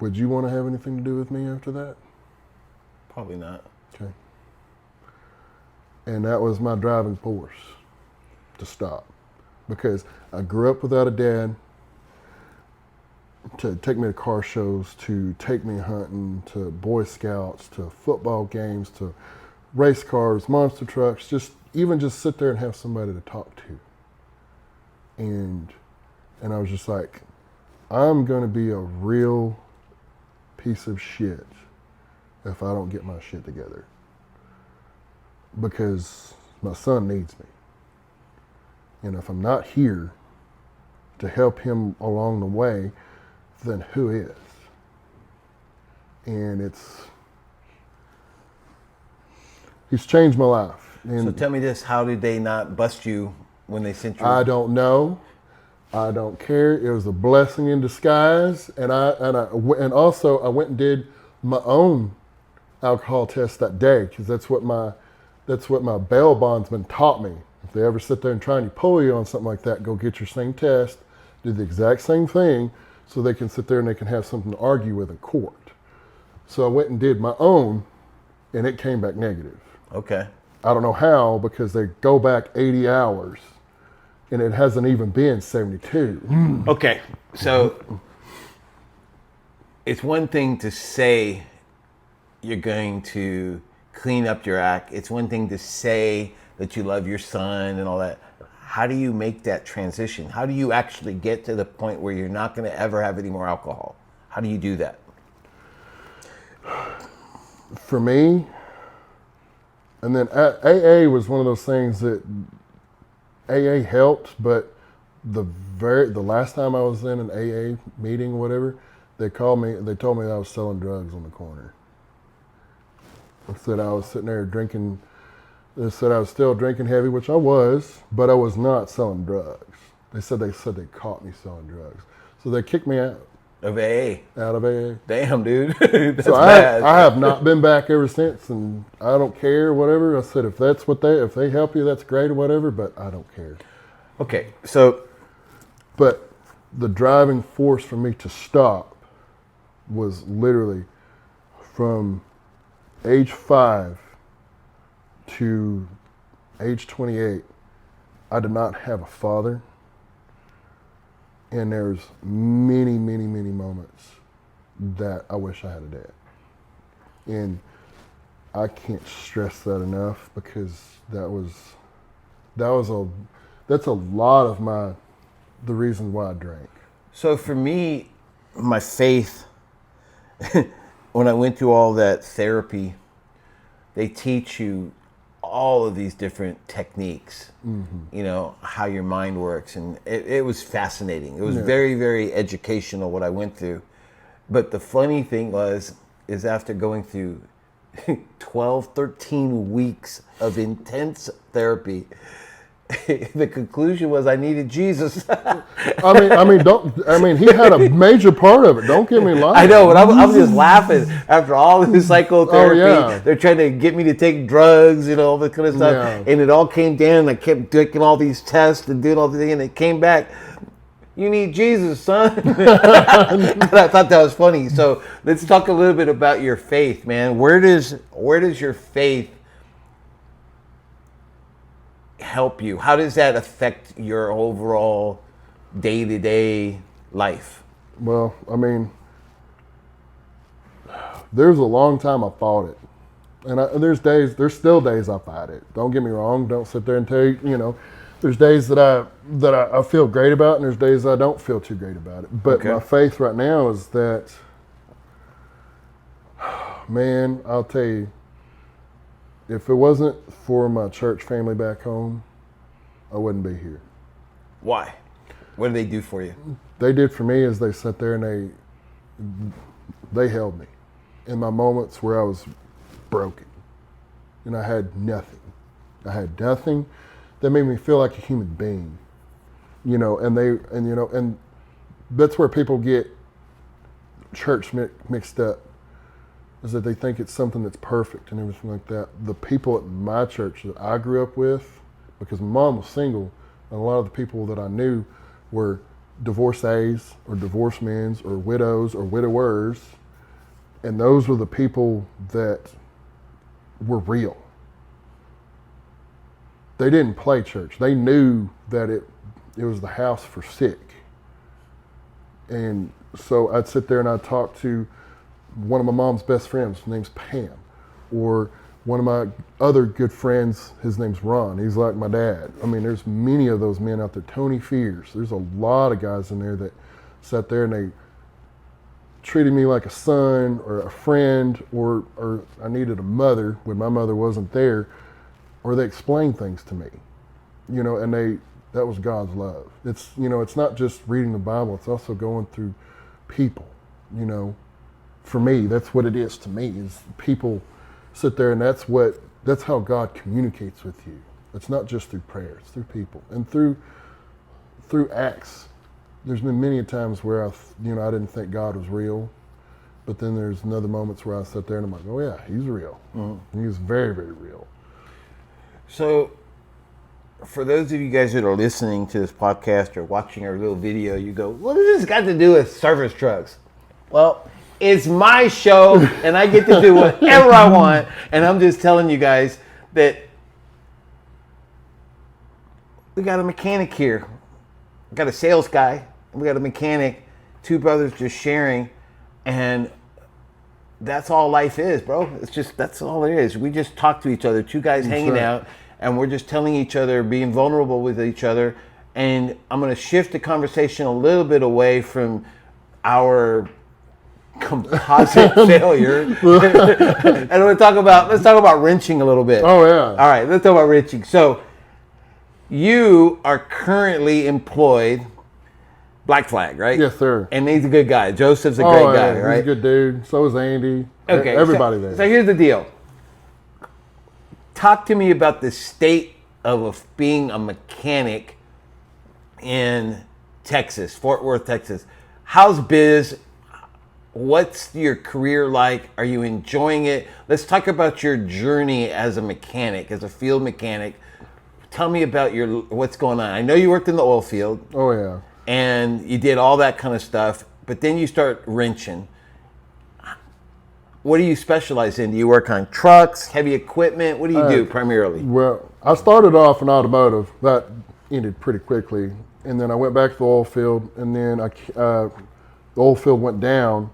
Speaker 3: Would you want to have anything to do with me after that?
Speaker 2: Probably not.
Speaker 3: Okay. And that was my driving force to stop. Because I grew up without a dad to take me to car shows, to take me hunting, to Boy Scouts, to football games, to race cars, monster trucks, just sit there and have somebody to talk to. And I was just like, I'm going to be a real piece of shit if I don't get my shit together. Because my son needs me. And if I'm not here to help him along the way, then who is? and he's changed my life. And
Speaker 2: So tell me this: how did they not bust you when they sent you?
Speaker 3: I don't know. I don't care. It was a blessing in disguise, and also I went and did my own alcohol test that day, because that's what my bail bondsman taught me. If they ever sit there and try and pull you on something like that, go get your same test, do the exact same thing, so they can sit there and they can have something to argue with in court. So I went and did my own, and it came back negative.
Speaker 2: Okay.
Speaker 3: I don't know how, because they go back 80 hours, and it hasn't even been 72.
Speaker 2: Okay, so it's one thing to say you're going to clean up your act. It's one thing to say that you love your son and all that. How do you make that transition? How do you actually get to the point where you're not going to ever have any more alcohol? How do you do that?
Speaker 3: For me, and then AA was one of those things that AA helped, but the last time I was in an AA meeting or whatever, they told me I was selling drugs on the corner. They said I was sitting there drinking. They said I was still drinking heavy, which I was, but I was not selling drugs. They said they caught me selling drugs, so they kicked me out
Speaker 2: Of AA.
Speaker 3: of AA.
Speaker 2: Damn, dude. That's
Speaker 3: So
Speaker 2: bad.
Speaker 3: I have not been back ever since, and I don't care, whatever. I said, if they help you, that's great or whatever, but I don't care.
Speaker 2: Okay, so
Speaker 3: But the driving force for me to stop was literally from age 5 to age 28. I did not have a father, and there's many, many, many moments that I wish I had a dad. And I can't stress that enough, because that's a lot of the reason why I drank.
Speaker 2: So for me, my faith, when I went through all that therapy, they teach you all of these different techniques, you know, how your mind works. And it was fascinating. It was very, very educational what I went through. But the funny thing is after going through 12, 13 weeks of intense therapy, the conclusion was I needed Jesus.
Speaker 3: I mean, he had a major part of it. Don't get me lying.
Speaker 2: I know, but I'm just laughing after all of this psychotherapy.
Speaker 3: Oh, yeah.
Speaker 2: They're trying to get me to take drugs, you know, all this kind of stuff.
Speaker 3: Yeah.
Speaker 2: And it all came down, and I kept taking all these tests and doing all the things, and it came back, you need Jesus, son. And I thought that was funny. So let's talk a little bit about your faith, man. Where does your faith help you? How does that affect your overall day-to-day life?
Speaker 3: Well, I mean, there's a long time I fought it. And there's still days I fight it. Don't get me wrong. Don't sit there and tell you, you know, there's days that I feel great about, and there's days I don't feel too great about it. But my faith right now is that, man, I'll tell you, if it wasn't for my church family back home, I wouldn't be here.
Speaker 2: Why? What did they do for you?
Speaker 3: They did for me is they sat there and they held me in my moments where I was broken and I had nothing. That made me feel like a human being, you know. And that's where people get church mixed up, is that they think it's something that's perfect and everything like that. The people at my church that I grew up with, because my mom was single, and a lot of the people that I knew were divorcees or divorced men or widows or widowers, and those were the people that were real. They didn't play church. They knew that it was the house for sick. And so I'd sit there and I'd talk to one of my mom's best friends, his name's Pam, or one of my other good friends, his name's Ron. He's like my dad. I mean, there's many of those men out there. Tony Fears. There's a lot of guys in there that sat there and they treated me like a son or a friend, or I needed a mother when my mother wasn't there, or they explained things to me, you know, and that was God's love. It's, you know, it's not just reading the Bible, it's also going through people, you know, for me, that's what it is to me, is people sit there, and that's how God communicates with you. It's not just through prayer, it's through people. And through acts. There's been many times where I didn't think God was real, but then there's other moments where I sit there and I'm like, oh yeah, he's real. Mm-hmm. He's very, very real.
Speaker 2: So, for those of you guys that are listening to this podcast or watching our little video, you go, what does this got to do with service trucks? Well, it's my show, and I get to do whatever I want, and I'm just telling you guys that we got a mechanic here. We got a sales guy, and we got a mechanic, two brothers just sharing, and that's all life is, bro. That's all it is. We just talk to each other, two guys hanging out, and we're just telling each other, being vulnerable with each other. And I'm going to shift the conversation a little bit away from our composite failure. And let's talk about wrenching a little bit.
Speaker 3: Oh yeah.
Speaker 2: All right, let's talk about wrenching. So you are currently employed Black Flag, right?
Speaker 3: Yes, sir.
Speaker 2: And he's a good guy. Joseph's a great guy, right?
Speaker 3: He's a good dude. So is Andy.
Speaker 2: Okay.
Speaker 3: Everybody there.
Speaker 2: So here's the deal. Talk to me about the state of being a mechanic in Texas, Fort Worth, Texas. How's biz? What's your career like? Are you enjoying it? Let's talk about your journey as a mechanic, as a field mechanic. Tell me about what's going on. I know you worked in the oil field.
Speaker 3: Oh yeah.
Speaker 2: And you did all that kind of stuff, but then you start wrenching. What do you specialize in? Do you work on trucks, heavy equipment? What do you do primarily?
Speaker 3: Well, I started off in automotive. That ended pretty quickly. And then I went back to the oil field, and then the oil field went down.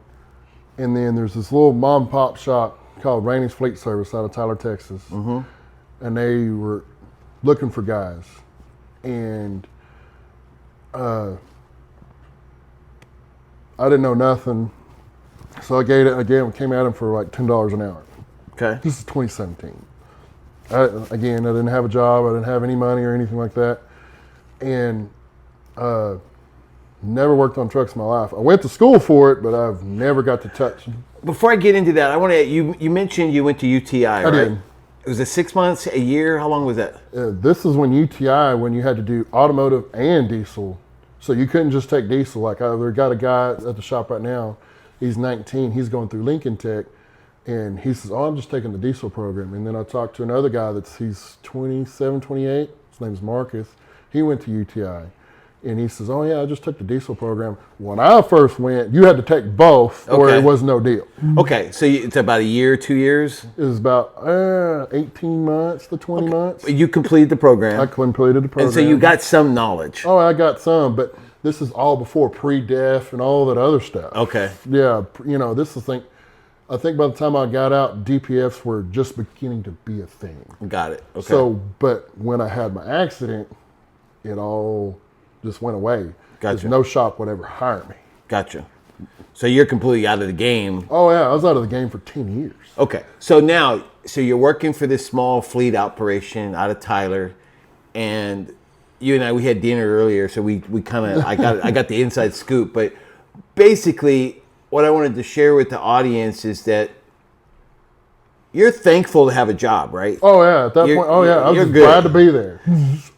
Speaker 3: And then there's this little mom and pop shop called Rainey's Fleet Service out of Tyler, Texas. Mm-hmm. And they were looking for guys. And I didn't know nothing. So I came at him for like $10 an hour.
Speaker 2: Okay.
Speaker 3: This is 2017. I didn't have a job. I didn't have any money or anything like that. And never worked on trucks in my life. I went to school for it, but I've never got to touch them. Before
Speaker 2: I get into that, I want to, you mentioned you went to UTI, right?
Speaker 3: I did.
Speaker 2: It was 6 months, a year? How long was that?
Speaker 3: This is when UTI, when you had to do automotive and diesel. So you couldn't just take diesel. Like I got a guy at the shop right now. He's 19. He's going through Lincoln Tech. And he says, I'm just taking the diesel program. And then I talked to another guy he's 27, 28. His name's Marcus. He went to UTI. And he says, oh yeah, I just took the diesel program. When I first went, you had to take both or it was no deal.
Speaker 2: Okay, so it's about a year, 2 years?
Speaker 3: It was about 18 months to 20 months.
Speaker 2: You completed the program.
Speaker 3: I completed the program.
Speaker 2: And so you got some knowledge.
Speaker 3: Oh, I got some, but this is all before pre-def and all that other stuff.
Speaker 2: Okay.
Speaker 3: Yeah, this is I think by the time I got out, DPFs were just beginning to be a thing.
Speaker 2: Got it. Okay.
Speaker 3: So, but when I had my accident, it all just went away.
Speaker 2: Gotcha.
Speaker 3: No shop would ever hire me.
Speaker 2: Gotcha. So you're completely out of the game.
Speaker 3: Oh yeah, I was out of the game for 10 years.
Speaker 2: Okay. So now, you're working for this small fleet operation out of Tyler, and you and we had dinner earlier, so we kind of, I got the inside scoop, but basically what I wanted to share with the audience is that you're thankful to have a job, right?
Speaker 3: Oh yeah, at that point, I was just glad to be there.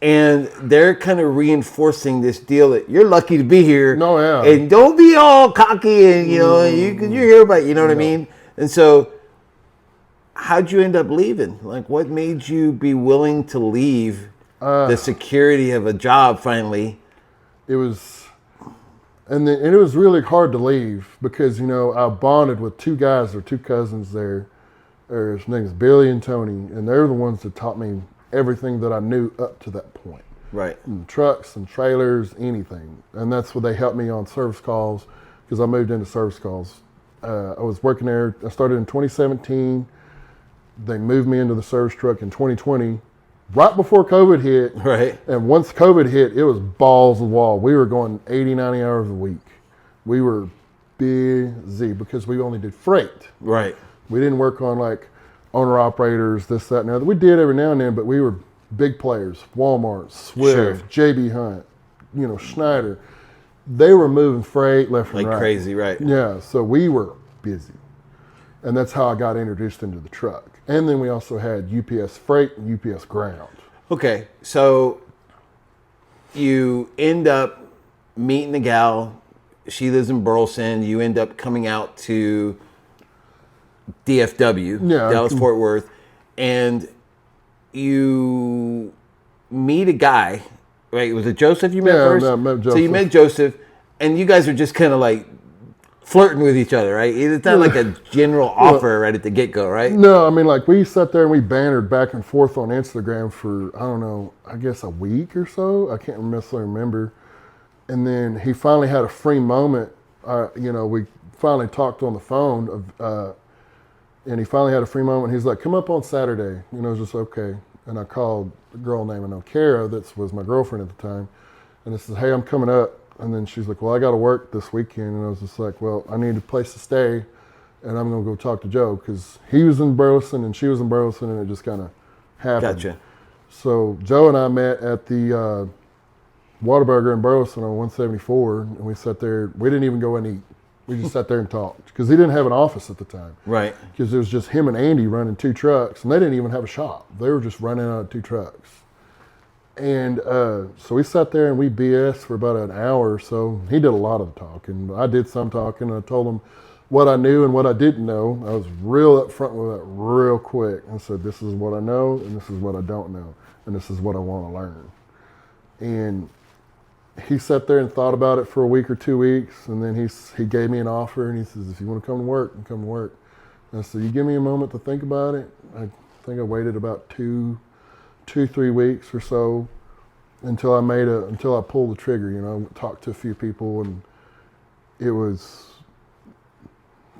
Speaker 2: And they're kind of reinforcing this deal that you're lucky to be here.
Speaker 3: No, yeah.
Speaker 2: And don't be all cocky and, you're here about, you know what I mean? And so how'd you end up leaving? Like, what made you be willing to leave the security of a job finally?
Speaker 3: It was, and it was really hard to leave because, I bonded with two guys or two cousins there. His name's Billy and Tony, and they're the ones that taught me everything that I knew up to that point.
Speaker 2: Right.
Speaker 3: And trucks and trailers, anything. And that's what they helped me on service calls because I moved into service calls. I was working there. I started in 2017. They moved me into the service truck in 2020, right before COVID hit.
Speaker 2: Right.
Speaker 3: And once COVID hit, it was balls to the wall. We were going 80, 90 hours a week. We were busy because we only did freight.
Speaker 2: Right.
Speaker 3: We didn't work on like owner-operators, this, that, and the other. We did every now and then, but we were big players. Walmart, Swift, JB Hunt, Schneider. They were moving freight left and right.
Speaker 2: Like crazy, right.
Speaker 3: Yeah, so we were busy. And that's how I got introduced into the truck. And then we also had UPS Freight and UPS Ground.
Speaker 2: Okay, so you end up meeting the gal. She lives in Burleson. You end up coming out to DFW, Dallas Fort Worth, and you meet a guy. Right? Was it Joseph you met first?
Speaker 3: Yeah, I met Joseph.
Speaker 2: So you met Joseph, and you guys are just kind of like flirting with each other, right? It's not like a general offer right at the get-go, right?
Speaker 3: No, I mean, like, we sat there and we bantered back and forth on Instagram for, I don't know, I guess a week or so. I can't necessarily remember. And then he finally had a free moment. We finally talked on the phone, and he finally had a free moment. He's like, come up on Saturday. Just okay. And I called a girl named Kara, that was my girlfriend at the time. And I said, hey, I'm coming up. And then she's like, well, I got to work this weekend. And I was just like, well, I need a place to stay. And I'm going to go talk to Joe, because he was in Burleson and she was in Burleson, and it just kind of happened.
Speaker 2: Gotcha.
Speaker 3: So Joe and I met at the Whataburger in Burleson on 174. And we sat there. We didn't even go and eat. We just sat there and talked, because he didn't have an office at the time.
Speaker 2: Right.
Speaker 3: Because it was just him and Andy running 2 trucks. And they didn't even have a shop. They were just running out of 2 trucks. And so we sat there and we BS for about an hour or so. He did a lot of the talking. I did some talking, and I told him what I knew and what I didn't know. I was real upfront with that real quick. I said, this is what I know, and this is what I don't know, and this is what I want to learn. And he sat there and thought about it for a week or 2 weeks, and then he gave me an offer, and he says, if you want to come to work, you come to work. And I said, you give me a moment to think about it. I think I waited about 2-3 weeks or so until I pulled the trigger. Talked to a few people, and it was,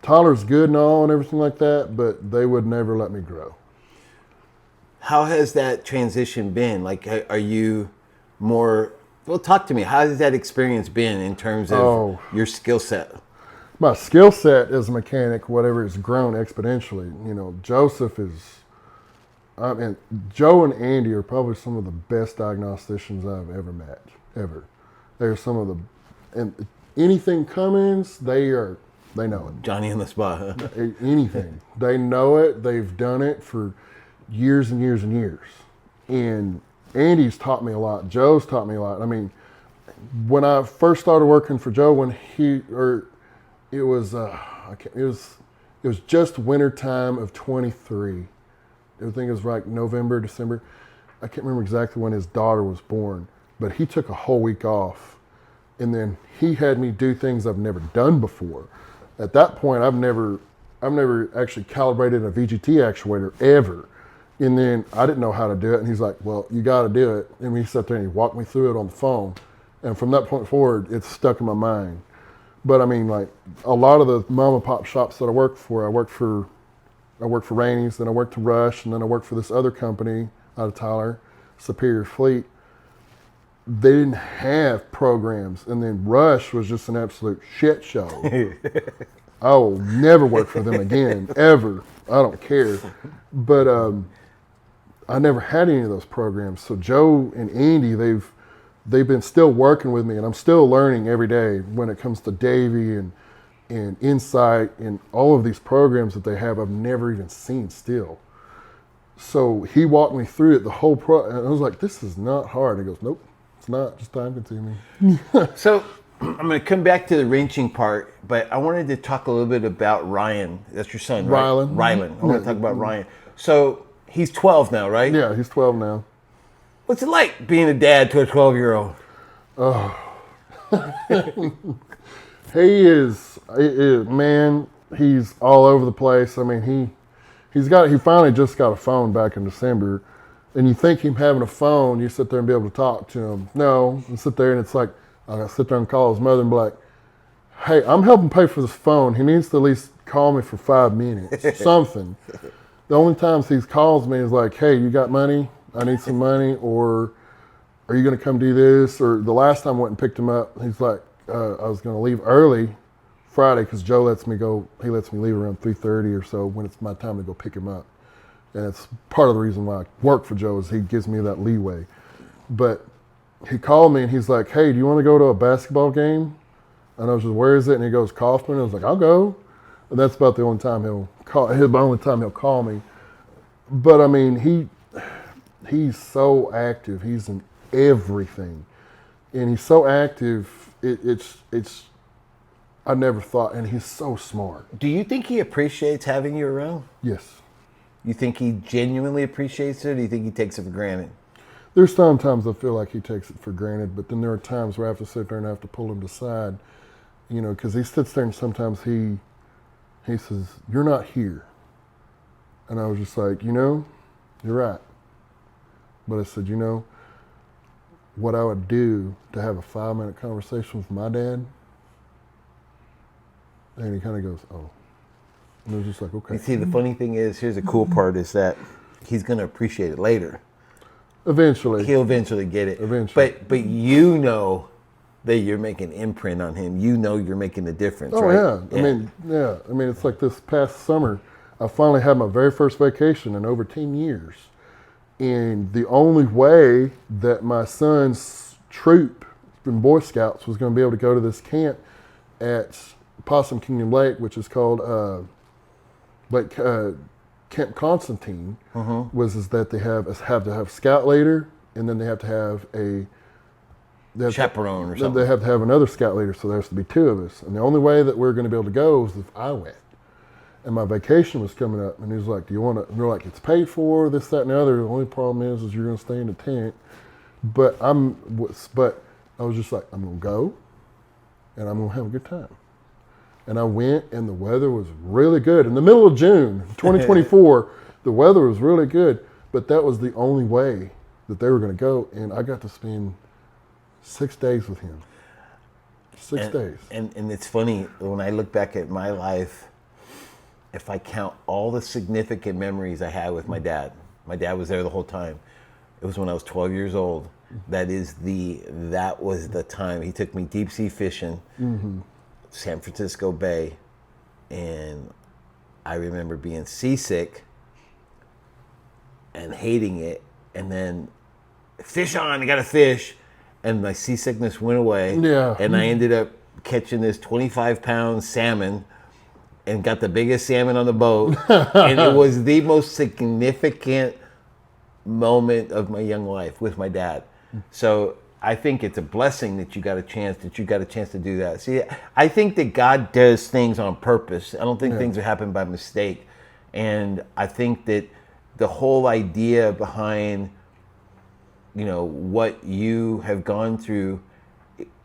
Speaker 3: Tyler's good and all and everything like that, but they would never let me grow.
Speaker 2: How has that transition been? Like, are you more, well, talk to me. How has that experience been in terms of your skill set?
Speaker 3: My skill set as a mechanic, whatever, has grown exponentially. Joseph is, Joe and Andy are probably some of the best diagnosticians I've ever met, ever. They're some of the, and anything Cummins, they know it.
Speaker 2: Johnny on the spot.
Speaker 3: Anything. They know it. They've done it for years and years and years. And Andy's taught me a lot. Joe's taught me a lot. I mean, when I first started working for Joe, it was just winter time of 23. I think it was like November, December. I can't remember exactly when his daughter was born, but he took a whole week off, and then he had me do things I've never done before. At that point, I've never actually calibrated a VGT actuator ever, and then I didn't know how to do it. And he's like, "Well, you got to do it." And he sat there and he walked me through it on the phone, and from that point forward, it's stuck in my mind. But I mean, like a lot of the mom and pop shops that I worked for Rainey's, then I worked for Rush, and then I worked for this other company out of Tyler, Superior Fleet. They didn't have programs, and then Rush was just an absolute shit show. I will never work for them again, ever. I don't care. But I never had any of those programs. So Joe and Andy, they've been still working with me, and I'm still learning every day when it comes to Davey and Insight and all of these programs that they have I've never even seen still. So he walked me through it, the whole and I was like, this is not hard. He goes, nope, it's not, just time consuming.
Speaker 2: So I'm going to come back to the wrenching part, but I wanted to talk a little bit about Ryan. That's your son, right? Rylan. I want to talk about Ryan. So he's 12 now, right?
Speaker 3: Yeah, he's 12 now.
Speaker 2: What's it like being a dad to a 12-year-old?
Speaker 3: He is, man, he's all over the place. I mean, he finally just got a phone back in December, and you think him having a phone, you sit there and be able to talk to him. No, and sit there and it's like, I gotta sit there and call his mother and be like, hey, I'm helping pay for this phone. He needs to at least call me for 5 minutes, something. The only times he calls me is like, hey, you got money? I need some money, or are you gonna come do this? Or the last time I went and picked him up, he's like, I was going to leave early Friday because Joe lets me leave around 3:30 or so when it's my time to go pick him up. And it's part of the reason why I work for Joe is he gives me that leeway. But he called me and he's like, hey, do you want to go to a basketball game? And I was just, where is it? And he goes, Kaufman. I was like, I'll go. And that's about the only time he'll call. The only time he'll call me. But I mean, he's so active. He's in everything, and he's so active. It's. I never thought, and he's so smart.
Speaker 2: Do you think he appreciates having you around?
Speaker 3: Yes.
Speaker 2: You think he genuinely appreciates it, or do you think he takes it for granted?
Speaker 3: There's sometimes I feel like he takes it for granted, but then there are times where I have to sit there and I have to pull him to the side, because he sits there and sometimes he says, "You're not here," and I was just like, you're right. But I said, what I would do to have a 5-minute conversation with my dad, and he kind of goes, "Oh," and I was just like, "Okay."
Speaker 2: You see, the funny thing is, here's the cool part, is that he's going to appreciate it later.
Speaker 3: Eventually.
Speaker 2: He'll eventually get it.
Speaker 3: Eventually.
Speaker 2: But you know that you're making an imprint on him. You know you're making a difference,
Speaker 3: Oh,
Speaker 2: right?
Speaker 3: yeah. I mean, it's like this past summer, I finally had my very first vacation in over 10 years. And the only way that my son's troop in Boy Scouts was going to be able to go to this camp at Possum Kingdom Lake, which is called Camp Constantine, was that they have to have scout leader, and then they have to have a
Speaker 2: Chaperone or something.
Speaker 3: They have to have another scout leader, so there has to be 2 of us. And the only way that we're going to be able to go is if I went. And my vacation was coming up, and he was like, "Do you want to?" And they're like, "It's paid for, this, that, and the other. The only problem is you're going to stay in the tent." But I was just like, I'm going to go, and I'm going to have a good time. And I went, and the weather was really good. In the middle of June, 2024, the weather was really good. But that was the only way that they were going to go, and I got to spend 6 days with him. 6 days.
Speaker 2: And it's funny, when I look back at my life, if I count all the significant memories I had with my dad was there the whole time. It was when I was 12 years old. That was the time. He took me deep sea fishing, San Francisco Bay, and I remember being seasick and hating it, and then fish on, you gotta fish. And my seasickness went away.
Speaker 3: Yeah.
Speaker 2: And I ended up catching this 25-pound salmon and got the biggest salmon on the boat. And it was the most significant moment of my young life with my dad. So I think it's a blessing that you got a chance to do that. See, I think that God does things on purpose. I don't think things are happening by mistake. And I think that the whole idea behind what you have gone through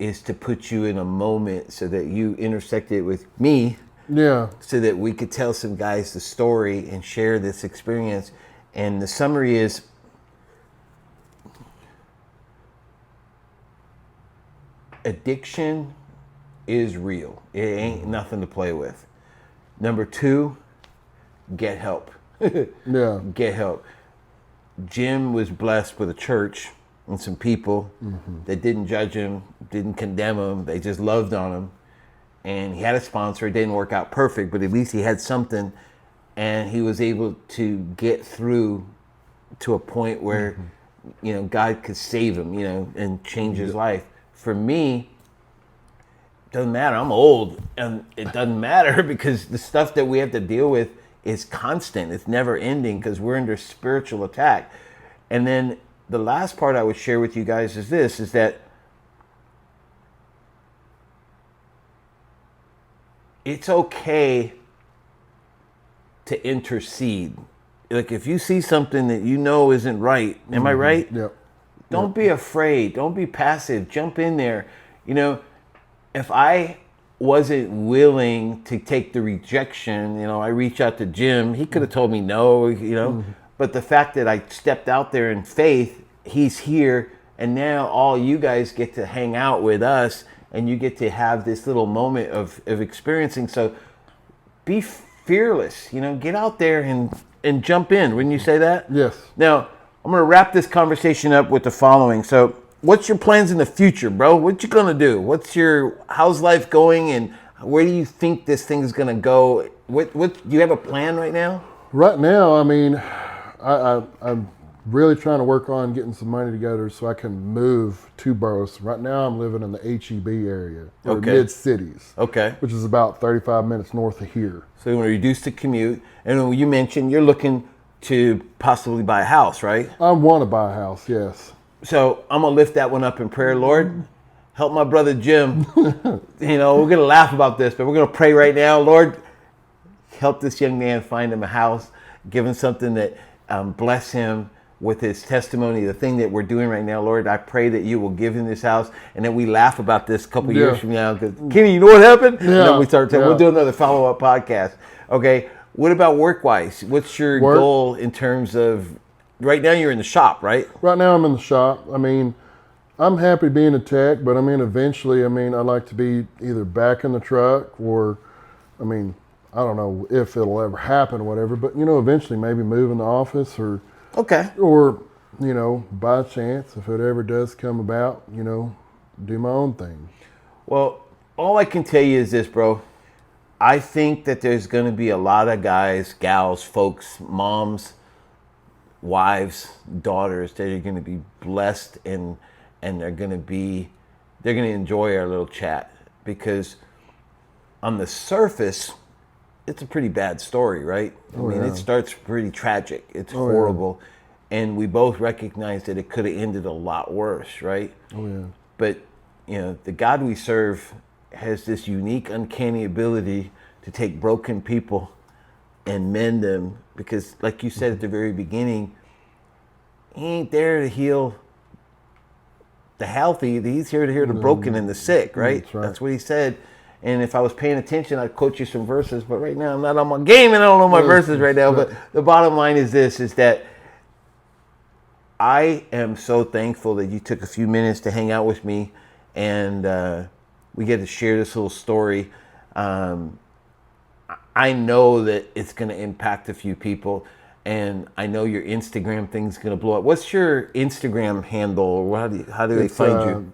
Speaker 2: is to put you in a moment so that you intersected with me, so that we could tell some guys the story and share this experience. And the summary is, addiction is real. It ain't nothing to play with. Number 2, get help. Get help. Jim was blessed with a church and some people that didn't judge him, didn't condemn him. They just loved on him. And he had a sponsor. It didn't work out perfect, but at least he had something. And he was able to get through to a point where, God could save him, and change his life. For me, it doesn't matter. I'm old, and it doesn't matter because the stuff that we have to deal with is constant. It's never ending because we're under spiritual attack. And then the last part I would share with you guys is that it's okay to intercede. Like if you see something that isn't right, am I right?
Speaker 3: Yep.
Speaker 2: Don't be afraid. Don't be passive. Jump in there. If I wasn't willing to take the rejection, I reached out to Jim. He could have told me no, But the fact that I stepped out there in faith, he's here, and now all you guys get to hang out with us, and you get to have this little moment of experiencing. So be fearless, get out there and jump in. Wouldn't you say that?
Speaker 3: Yes.
Speaker 2: Now, I'm going to wrap this conversation up with the following. So what's your plans in the future, bro? What you going to do? How's life going, and where do you think this thing is going to go? What do you have a plan right now?
Speaker 3: Right now, I mean, I'm really trying to work on getting some money together so I can move to Burleson. Right now I'm living in the HEB area, or mid-cities, which is about 35 minutes north of here.
Speaker 2: So you want to reduce the commute. And you mentioned you're looking to possibly buy a house, right?
Speaker 3: I want to buy a house, yes.
Speaker 2: So I'm going to lift that one up in prayer. Lord, help my brother Jim. We're going to laugh about this, but we're going to pray right now. Lord, help this young man find him a house. Give him something that bless him with his testimony, the thing that we're doing right now. Lord, I pray that you will give him this house, and then we laugh about this a couple years from now. Because Kenny, you know what happened? And then we start talking. We'll do another follow-up podcast. Okay. What about work-wise? What's your goal in terms of, right now you're in the shop, right? Right now
Speaker 3: I'm in the shop. I mean, I'm happy being a tech, but I mean, eventually, I'd like to be either back in the truck or, I don't know if it'll ever happen or whatever, but, eventually maybe move in the office or, by chance, if it ever does come about, do my own thing.
Speaker 2: Well, all I can tell you is this, bro. I think that there's going to be a lot of guys, gals, folks, moms, wives, daughters that are going to be blessed and they're going to enjoy our little chat, because on the surface, it's a pretty bad story, right? It starts pretty tragic. It's horrible. And we both recognize that it could have ended a lot worse, right?
Speaker 3: Oh, yeah.
Speaker 2: But, the God we serve has this unique, uncanny ability to take broken people and mend them, because like you said at the very beginning, he ain't there to heal the healthy. He's here to heal the broken and the sick, right?
Speaker 3: That's right.
Speaker 2: That's what he said. And if I was paying attention, I'd quote you some verses, but right now I'm not on my game and I don't know my verses right now. But the bottom line is this, is that I am so thankful that you took a few minutes to hang out with me, and we get to share this little story. I know that it's going to impact a few people, and I know your Instagram thing's going to blow up. What's your Instagram handle, or how do they find you?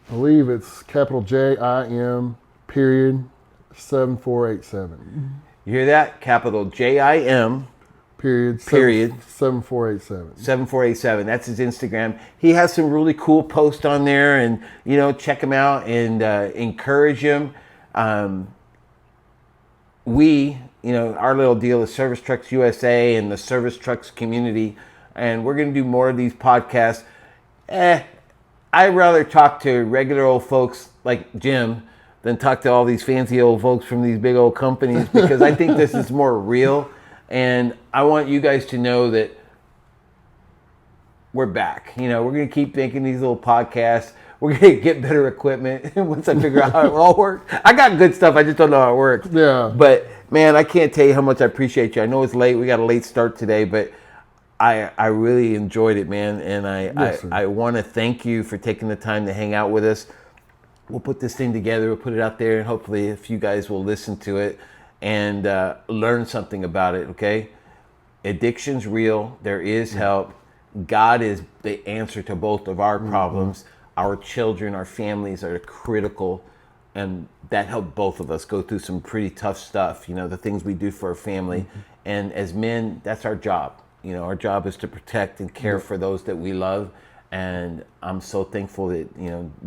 Speaker 3: I believe it's capital JIM period 7487.
Speaker 2: You hear that? Capital JIM period
Speaker 3: 7487.
Speaker 2: 7487. That's his Instagram. He has some really cool posts on there, and check him out and encourage him. Our little deal is Service Trucks USA and the Service Trucks community, and we're going to do more of these podcasts. I'd rather talk to regular old folks like Jim than talk to all these fancy old folks from these big old companies, because I think this is more real. And I want you guys to know that we're back. We're going to keep making these little podcasts. We're going to get better equipment once I figure out how it all works. I got good stuff. I just don't know how it works.
Speaker 3: Yeah.
Speaker 2: But, man, I can't tell you how much I appreciate you. I know it's late. We got a late start today, but I really enjoyed it, man. And I want to thank you for taking the time to hang out with us. We'll put this thing together. We'll put it out there, and hopefully a few guys will listen to it and learn something about it, okay? Addiction's real. There is help. God is the answer to both of our problems. Our children, our families are critical, and that helped both of us go through some pretty tough stuff, the things we do for our family. And as men, that's our job. Our job is to protect and care for those that we love. And I'm so thankful that,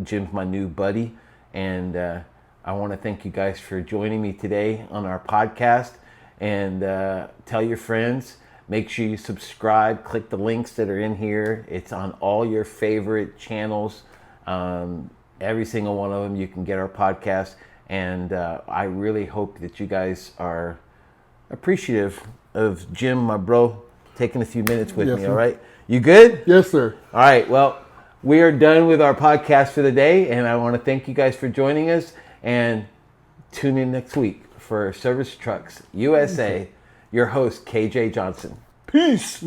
Speaker 2: Jim's my new buddy. And I want to thank you guys for joining me today on our podcast. And tell your friends. Make sure you subscribe. Click the links that are in here. It's on all your favorite channels. Every single one of them, you can get our podcast. And I really hope that you guys are appreciative of Jim, my bro, taking a few minutes with me, all right? You good?
Speaker 3: Yes, sir.
Speaker 2: All right, well, we are done with our podcast for the day, and I want to thank you guys for joining us, and tune in next week for Service Trucks USA. Your host, KJ Johnson.
Speaker 3: Peace.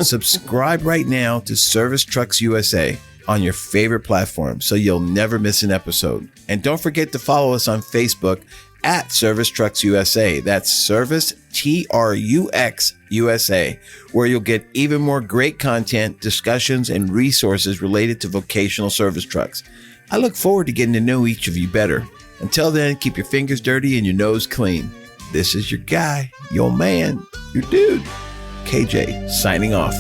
Speaker 1: Subscribe right now to Service Trucks USA on your favorite platform so you'll never miss an episode. And don't forget to follow us on Facebook at Service Trucks USA. That's Service TRUX USA, where you'll get even more great content, discussions, and resources related to vocational service trucks. I look forward to getting to know each of you better. Until then, keep your fingers dirty and your nose clean. This is your guy, your man, your dude, KJ, signing off.